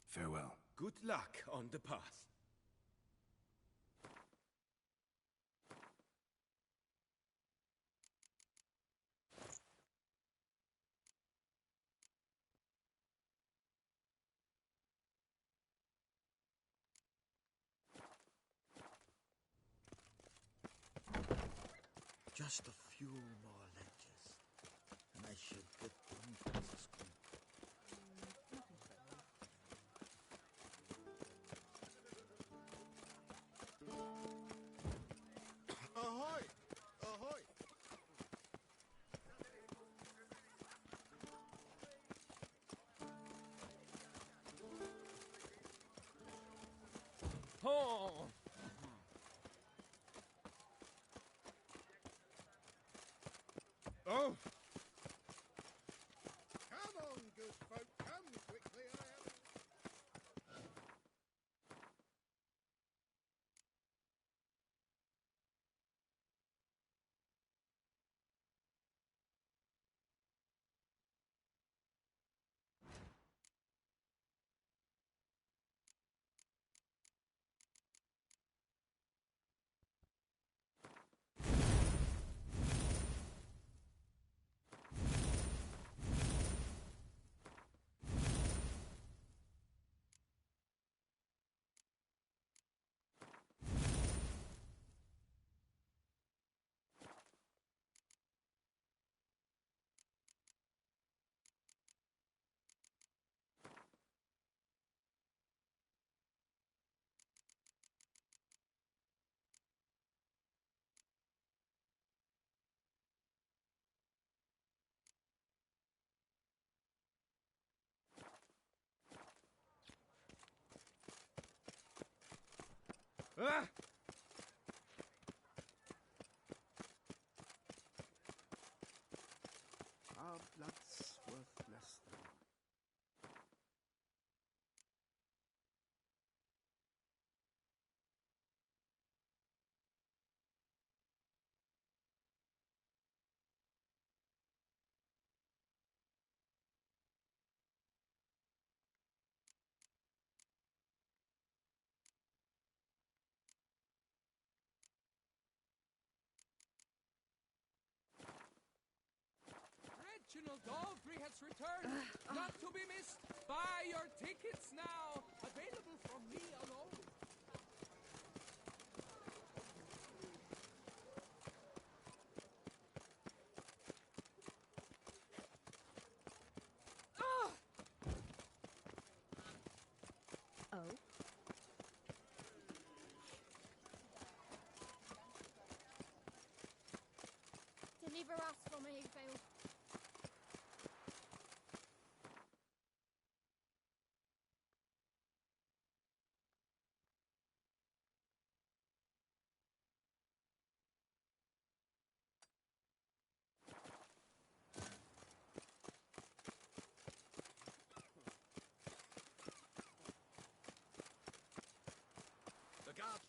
Farewell. Good luck on the path. Just a few more ledges, and I should get them to the school. Ahoy! Ahoy! Oh! Oh! Come on, good folk, come quickly, I have... Ah! Our blood's worth less than... Reginald Dalbury has returned, not to be missed. Buy your tickets now. Available from me alone. Oh?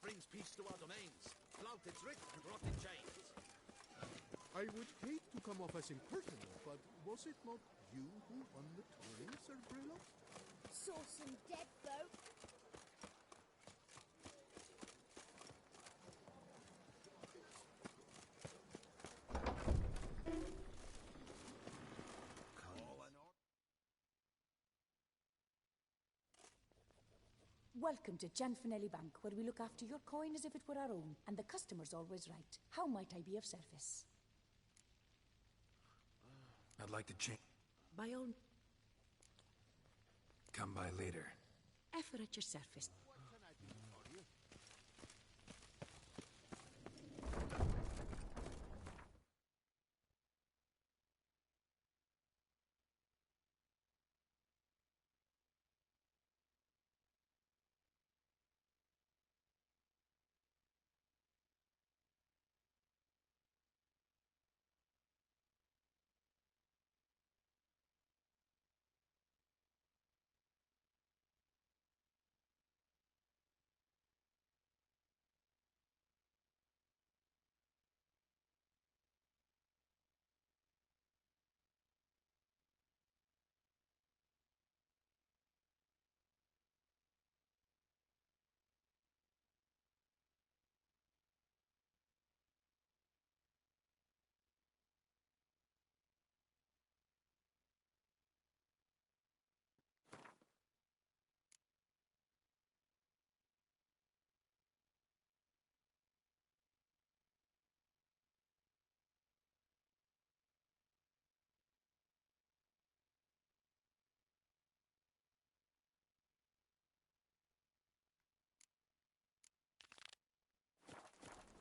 brings peace to our domains. Flout its writ and rot in chains. I would hate to come off as impersonal, but was it not you who won the tourney, Sir Braylock? Saw some dead folk. Welcome to Gianfinelli Bank, where we look after your coin as if it were our own, and the customer's always right. How might I be of service? I'd like to change. By all... Come by later. Ever at your service.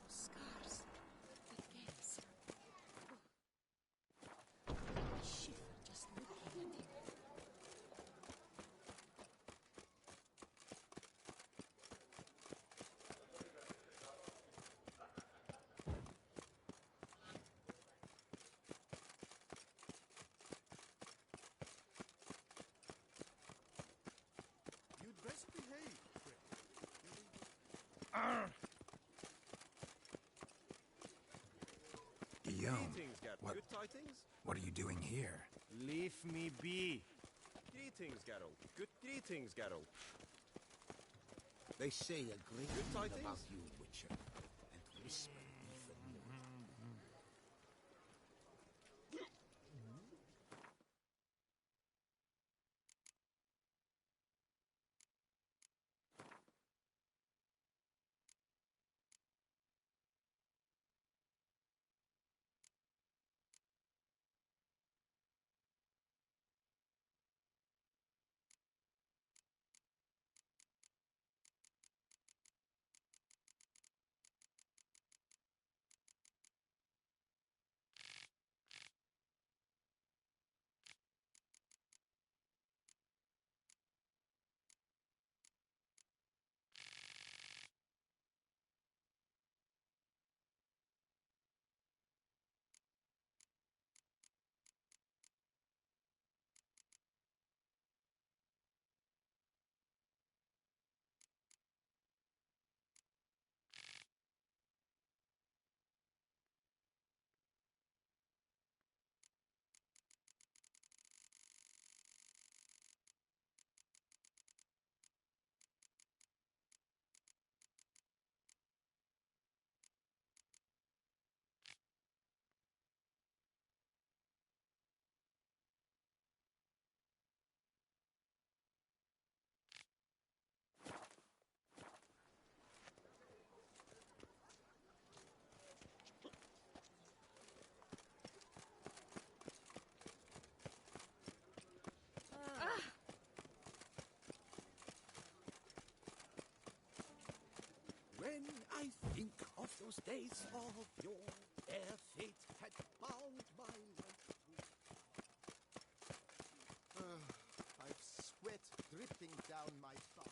Scars. Against. I shiver just looking at him. You'd best behave, Fred. Guillaume, Greetings, Geralt. what, Good tidings? what are you doing here? Leave me be. Greetings, Geralt. Good greetings, Geralt. They say a great Good deal tidings? about you, Witcher, and whisper even more. When I think of those days of yore, ere fate had bound my life. I've sweat dripping down my thumb.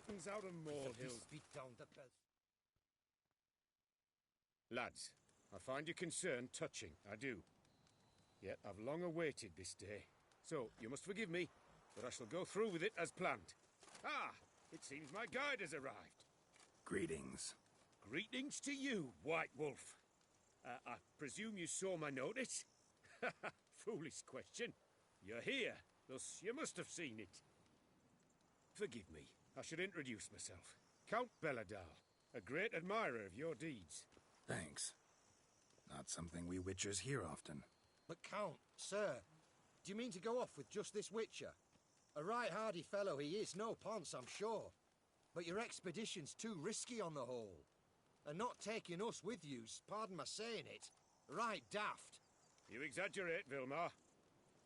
nothing's out of molehills. Beat down the belt. Lads, I find your concern touching, I do. Yet I've long awaited this day. So, you must forgive me, but I shall go through with it as planned. Ah, it seems my guide has arrived. Greetings. Greetings to you, White Wolf. I presume you saw my notice? Foolish question. You're here, thus you must have seen it. Forgive me, I should introduce myself. Count Belladal, a great admirer of your deeds. Thanks. Not something we Witchers hear often. But Count, sir, do you mean to go off with just this Witcher? A right hardy fellow he is, no ponce, I'm sure. But your expedition's too risky on the whole. And not taking us with you's, pardon my saying it, right daft. You exaggerate, Vilmar.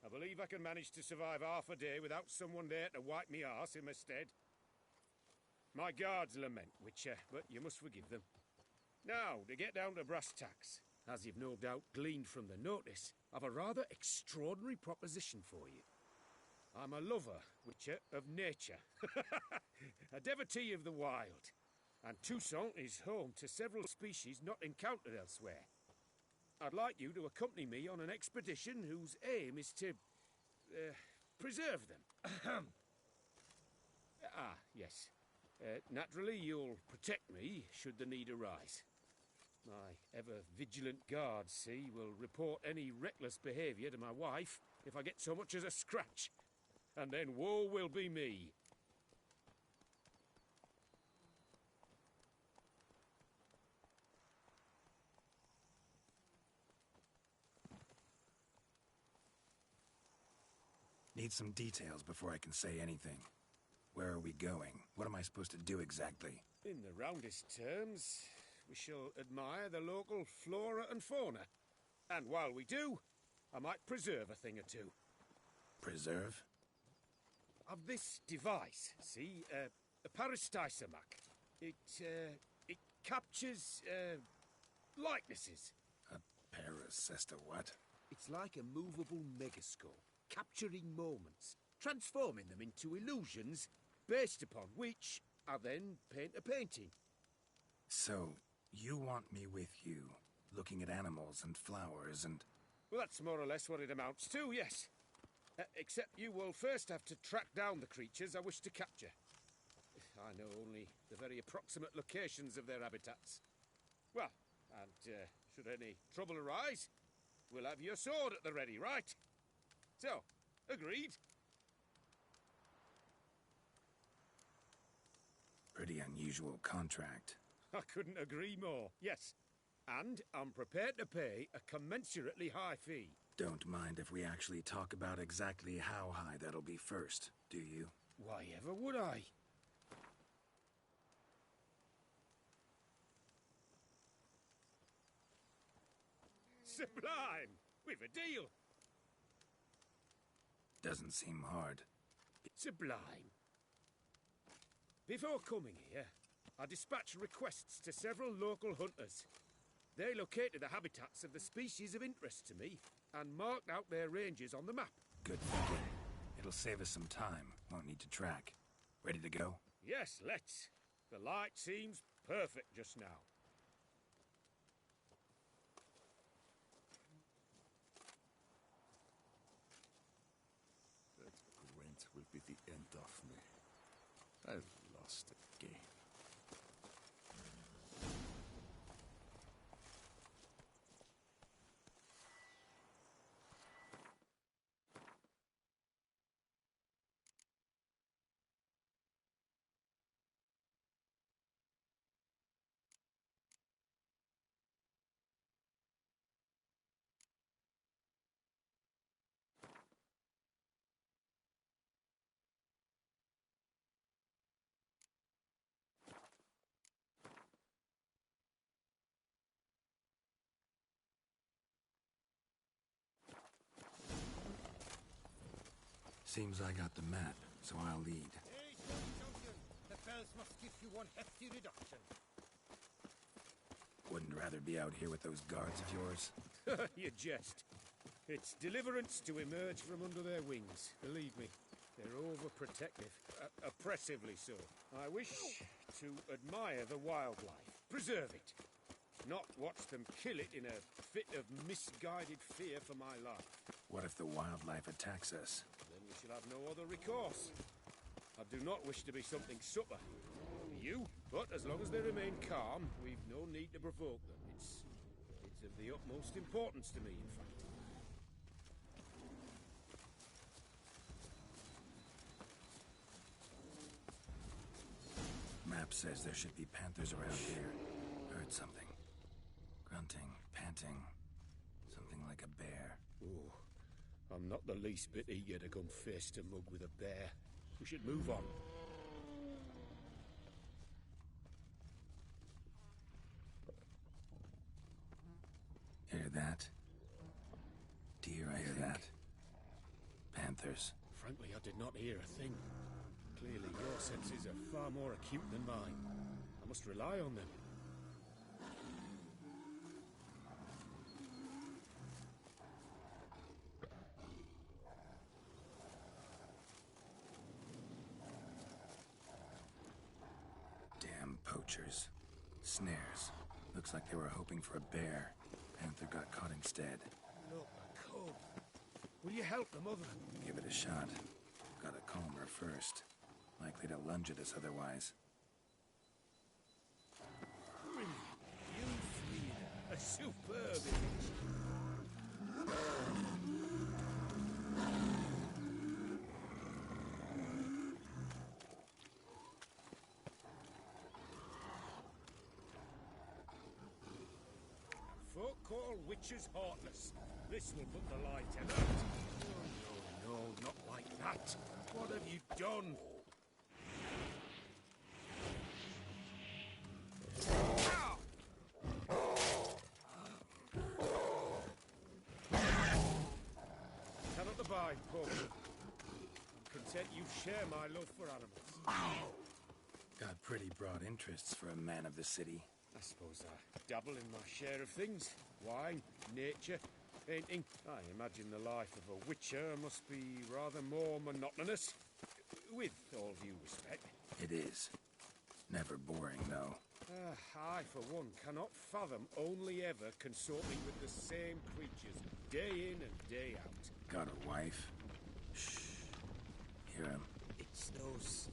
I believe I can manage to survive half a day without someone there to wipe me arse in my stead. My guards lament, Witcher, but you must forgive them. Now, to get down to brass tacks, as you've no doubt gleaned from the notice, I've a rather extraordinary proposition for you. I'm a lover, Witcher, of nature. A devotee of the wild. And Toussaint is home to several species not encountered elsewhere. I'd like you to accompany me on an expedition whose aim is to preserve them. Yes. Naturally, you'll protect me should the need arise. My ever-vigilant guards, see, will report any reckless behaviour to my wife if I get so much as a scratch. And then woe will be me. Need some details before I can say anything. Where are we going? What am I supposed to do exactly? In the roundest terms, we shall admire the local flora and fauna. And while we do, I might preserve a thing or two. Preserve? Of this device, see, a peristysomac. It captures, likenesses. A paracesta what? It's like a movable megascope, capturing moments, transforming them into illusions, based upon which I then paint a painting. So, you want me with you, looking at animals and flowers and... Well, that's more or less what it amounts to, yes. Except you will first have to track down the creatures I wish to capture. I know only the very approximate locations of their habitats. Well, and should any trouble arise, we'll have your sword at the ready, right? So, agreed? Pretty unusual contract. I couldn't agree more, yes. And I'm prepared to pay a commensurately high fee. Don't mind if we actually talk about exactly how high that'll be first, do you? Why ever would I? Sublime! We've a deal! Doesn't seem hard. Sublime. Before coming here, I dispatched requests to several local hunters. They located the habitats of the species of interest to me and marked out their ranges on the map. Good thinking. It'll save us some time. Won't need to track. Ready to go? Yes, let's. The light seems perfect just now. That Gwent will be the end of me. I've lost again. Seems I got the map, so I'll lead. Hey, champion! The bells must give you one hefty reduction. Wouldn't rather be out here with those guards of yours. You jest. It's deliverance to emerge from under their wings, believe me. They're overprotective, oppressively so. I wish to admire the wildlife, preserve it, not watch them kill it in a fit of misguided fear for my life. What if the wildlife attacks us? Then we shall have no other recourse. I do not wish to be something supper for you, but as long as they remain calm, we've no need to provoke them. It's of the utmost importance to me, in fact. Map says there should be panthers around here. Heard something. Grunting, panting. Something like a bear. Oh, I'm not the least bit eager to come face to mug with a bear. We should move on. Hear that? Deer, I hear that. Panthers. Frankly, I did not hear a thing. Clearly, your senses are far more acute than mine. I must rely on them. Damn poachers. Snares. Looks like they were hoping for a bear. Panther got caught instead. Look, a cub. Will you help the mother? Give it a shot. Gotta calm her first. Likely to lunge at us otherwise. Brilliant. You freed a superb image. Folk call witches heartless. This will put the light in out. No, not like that. What have you done? Cannot abide, poor one. I'm content you share my love for animals. Got pretty broad interests for a man of the city. I suppose I dabble in my share of things. Wine, nature, painting. I imagine the life of a witcher must be rather more monotonous. With all due respect. It is. Never boring, though. I, for one, cannot fathom only ever consorting with the same creatures, day in and day out. Got a wife? Shh. Hear him? It's those...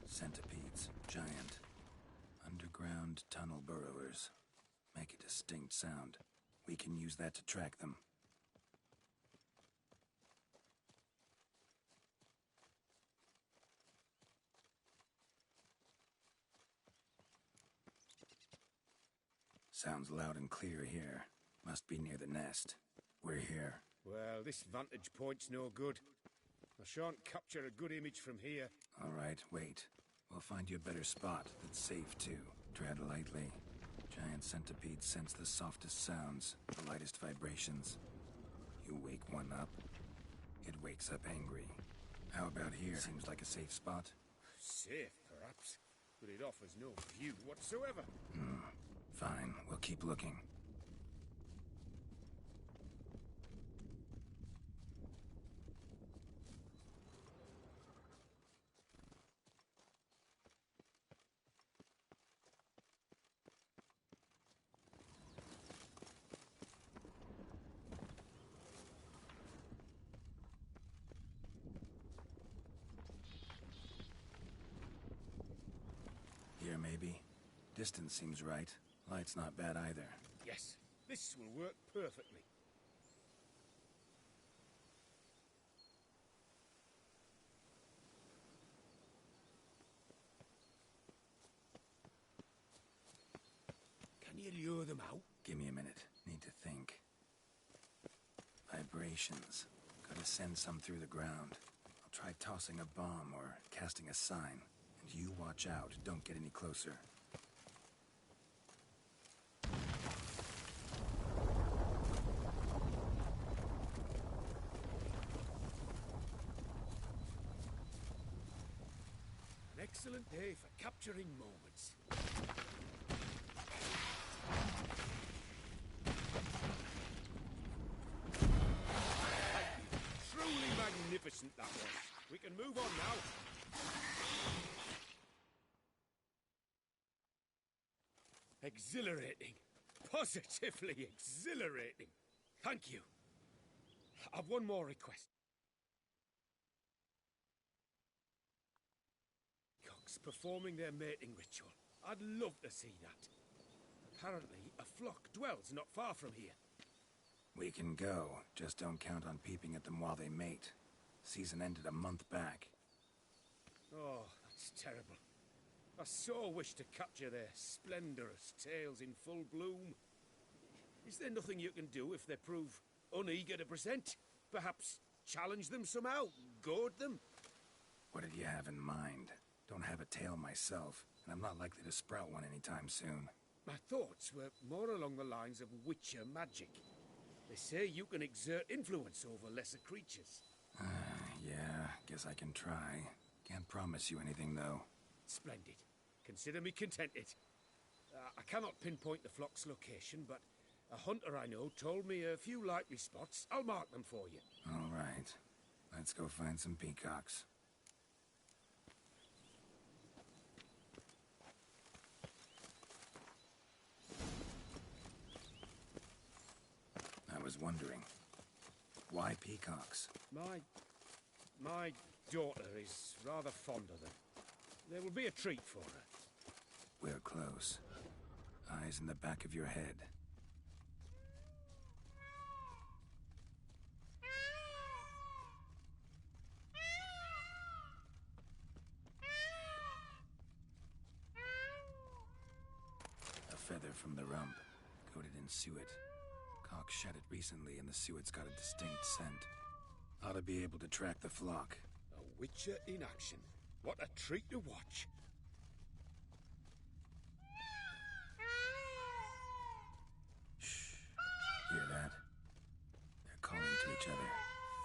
Centipedes. Giant. Underground tunnel burrowers. Make a distinct sound. We can use that to track them. Sounds loud and clear here. Must be near the nest. We're here. Well, this vantage point's no good. I shan't capture a good image from here. All right, wait. We'll find you a better spot that's safe, too. Tread lightly. Giant centipedes sense the softest sounds, the lightest vibrations. You wake one up, it wakes up angry. How about here? Seems like a safe spot. Safe, perhaps, but it offers no view whatsoever. Fine, we'll keep looking. Here, maybe. Distance seems right. Light's not bad either. Yes, this will work perfectly. Can you lure them out? Give me a minute. Need to think. Vibrations. Gotta send some through the ground. I'll try tossing a bomb or casting a sign. And you watch out. Don't get any closer. An excellent day for capturing moments. Truly magnificent. magnificent that was. We can move on now. Exhilarating. Positively exhilarating. Thank you. I've one more request. Cocks performing their mating ritual. I'd love to see that. Apparently, a flock dwells not far from here. We can go. Just don't count on peeping at them while they mate. Season ended a month back. Oh, that's terrible. I so wish to capture their splendorous tails in full bloom. Is there nothing you can do if they prove uneager to present? Perhaps challenge them somehow? Goad them? What did you have in mind? Don't have a tail myself, and I'm not likely to sprout one anytime soon. My thoughts were more along the lines of witcher magic. They say you can exert influence over lesser creatures. Yeah, guess I can try. Can't promise you anything, though. Splendid. Consider me contented. I cannot pinpoint the flock's location, but a hunter I know told me a few likely spots. I'll mark them for you. All right. Let's go find some peacocks. I was wondering, why peacocks? My daughter is rather fond of them. There will be a treat for her. We're close. Eyes in the back of your head. A feather from the rump, coated in suet. Cock shed it recently and the suet's got a distinct scent. Ought to be able to track the flock. A witcher in action. What a treat to watch. Hear that? They're calling to each other.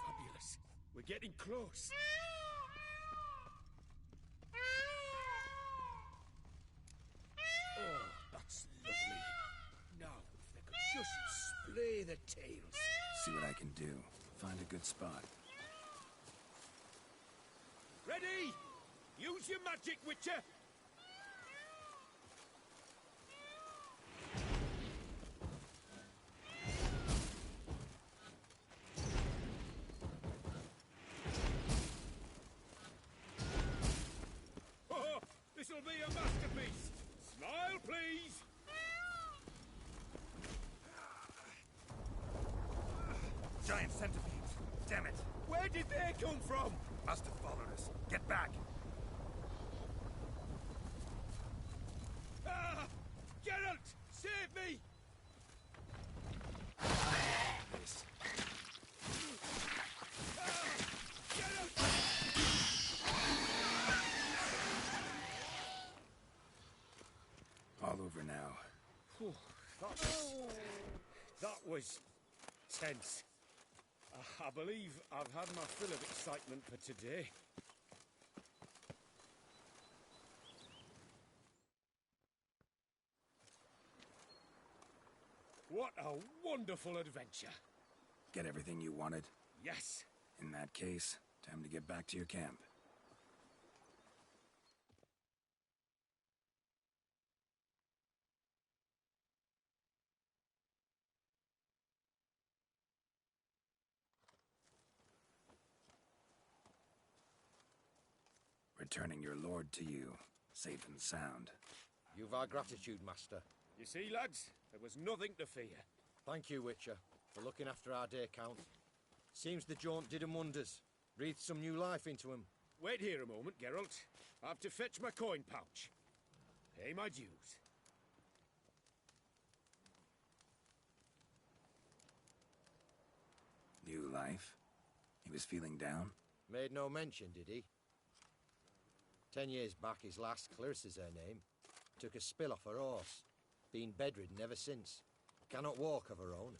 Fabulous. We're getting close. Oh, that's lovely. Now, if they could just splay the tails. See what I can do. Find a good spot. Ready? Use your magic, Witcher! Oh, this'll be a masterpiece! Smile, please! Giant centipedes! Damn it! Where did they come from? Must have followed us. Get back! Ah! Geralt! Save me! This. Ah! Geralt! All over now. Whew, that was tense. I believe I've had my fill of excitement for today. What a wonderful adventure. Get everything you wanted? Yes. In that case, time to get back to your camp. Returning your lord to you, safe and sound. You've our gratitude, Master. You see, lads, there was nothing to fear. Thank you, Witcher, for looking after our day count. Seems the jaunt did 'em wonders. Breathed some new life into 'em. Wait here a moment, Geralt. I have to fetch my coin pouch. Pay my dues. New life? He was feeling down? Made no mention, did he? 10 years back, his lass, Clarissa's her name, took a spill off her horse. Been bedridden ever since. Cannot walk of her own.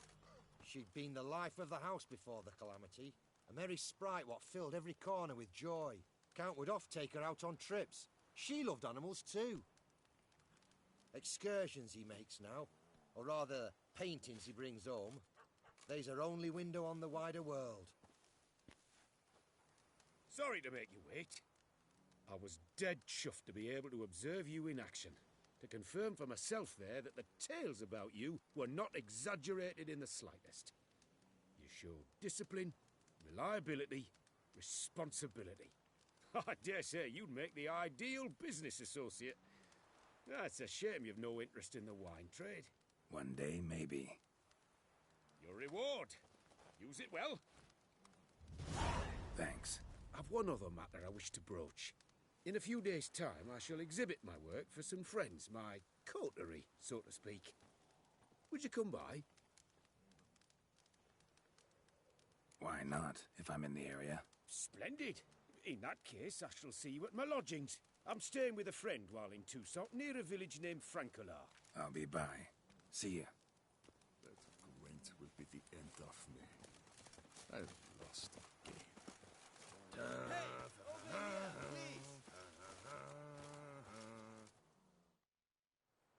She'd been the life of the house before the calamity. A merry sprite what filled every corner with joy. Count would oft take her out on trips. She loved animals too. Excursions he makes now, or rather, paintings he brings home. They's her only window on the wider world. Sorry to make you wait. I was dead chuffed to be able to observe you in action, to confirm for myself there that the tales about you were not exaggerated in the slightest. You showed discipline, reliability, responsibility. I dare say you'd make the ideal business associate. It's a shame you've no interest in the wine trade. One day, maybe. Your reward. Use it well. Thanks. I've one other matter I wish to broach. In a few days' time, I shall exhibit my work for some friends, my coterie, so to speak. Would you come by? Why not, if I'm in the area? Splendid. In that case, I shall see you at my lodgings. I'm staying with a friend while in Toussaint, near a village named Francois. I'll be by. See ya. That Gwent will be the end of me. I've lost the game.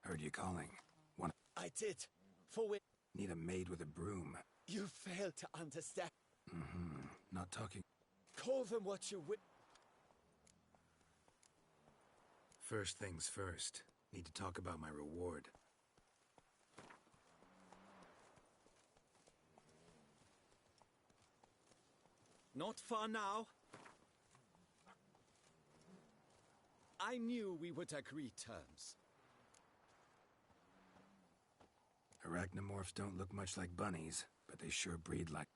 Heard you calling. I did. For which Need a maid with a broom. you fail to understand. Not talking. Call them what you will. First things first. Need to talk about my reward. Not far now. I knew we would agree terms. Arachnomorphs don't look much like bunnies, but they sure breed like...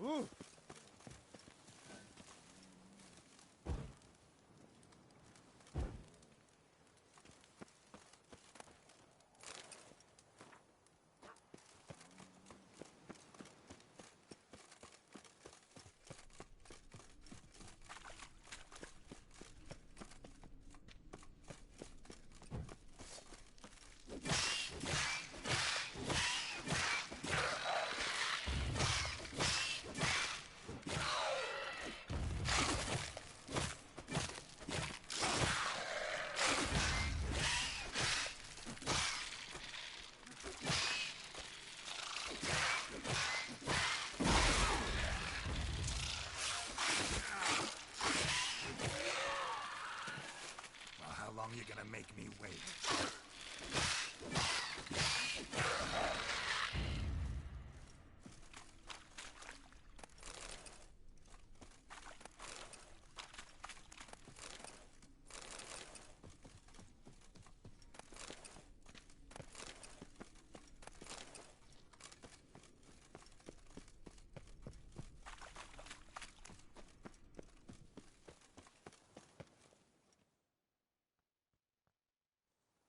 Ooh. Well, how long you gonna make me wait?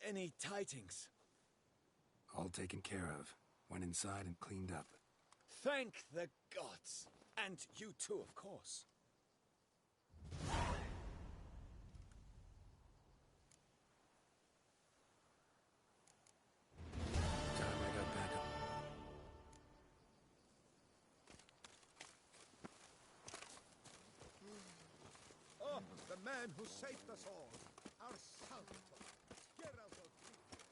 Any tidings? All taken care of. Went inside and cleaned up. Thank the gods. And you too, of course. Time I got back up. Oh, the man who saved us all. Our Salvatore. Geralt of Rivia.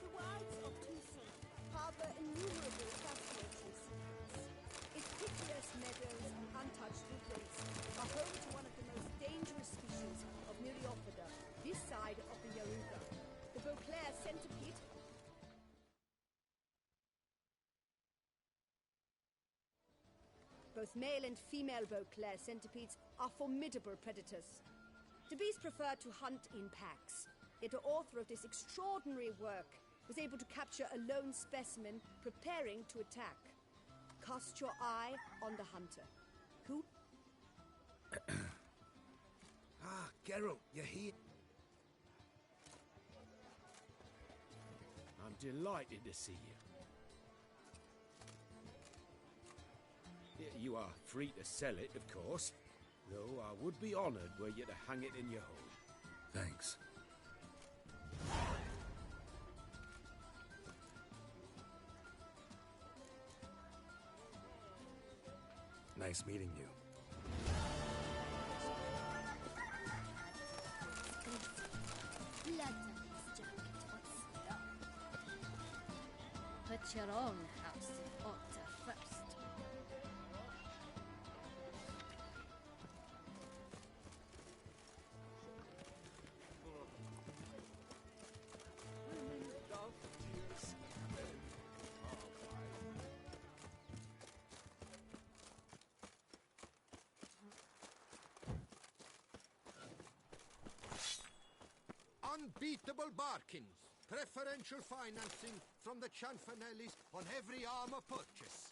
The wilds of Toussaint harbor innumerable fascinators. Both male and female Beauclair centipedes are formidable predators. The bees prefer to hunt in packs, yet the author of this extraordinary work was able to capture a lone specimen preparing to attack. Cast your eye on the hunter. Who? Geralt, you're here. I'm delighted to see you. You are free to sell it, of course, though I would be honoured were you to hang it in your home. Thanks. Nice meeting you. Blood on this jacket, what's wrong? Put your own house in order first. Unbeatable bargains. Preferential financing from the Chanfanellis on every armor purchase.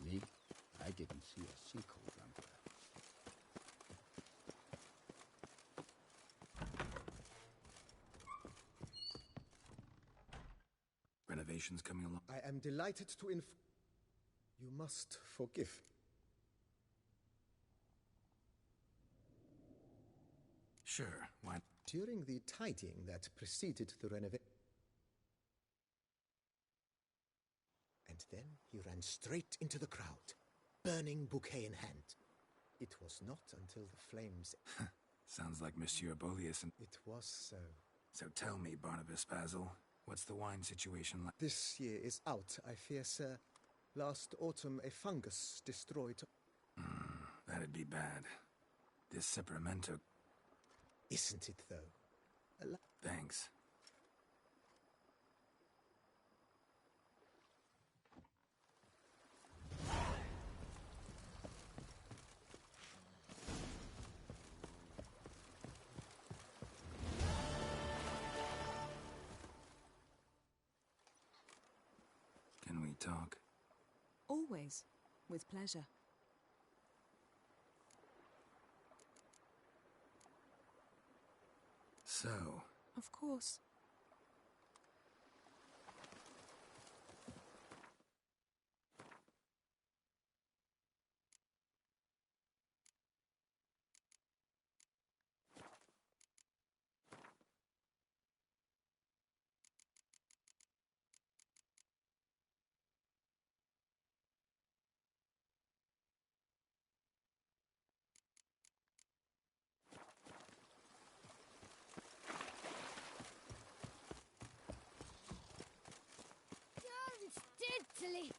Me? I didn't see a sinkhole down there. Renovations coming along. I am delighted to You must forgive. Sure, why? During the tidying that preceded the renovation. And then he ran straight into the crowd, burning bouquet in hand. It was not until the flames... Sounds like Monsieur Bolius and... It was so. So tell me, Barnabas Basil, what's the wine situation like? This year is out, I fear, sir. Last autumn, a fungus destroyed... That'd be bad. This Cyperamento... Isn't it, though? Thanks. Can we talk? Always. With pleasure. So... Of course. Italy.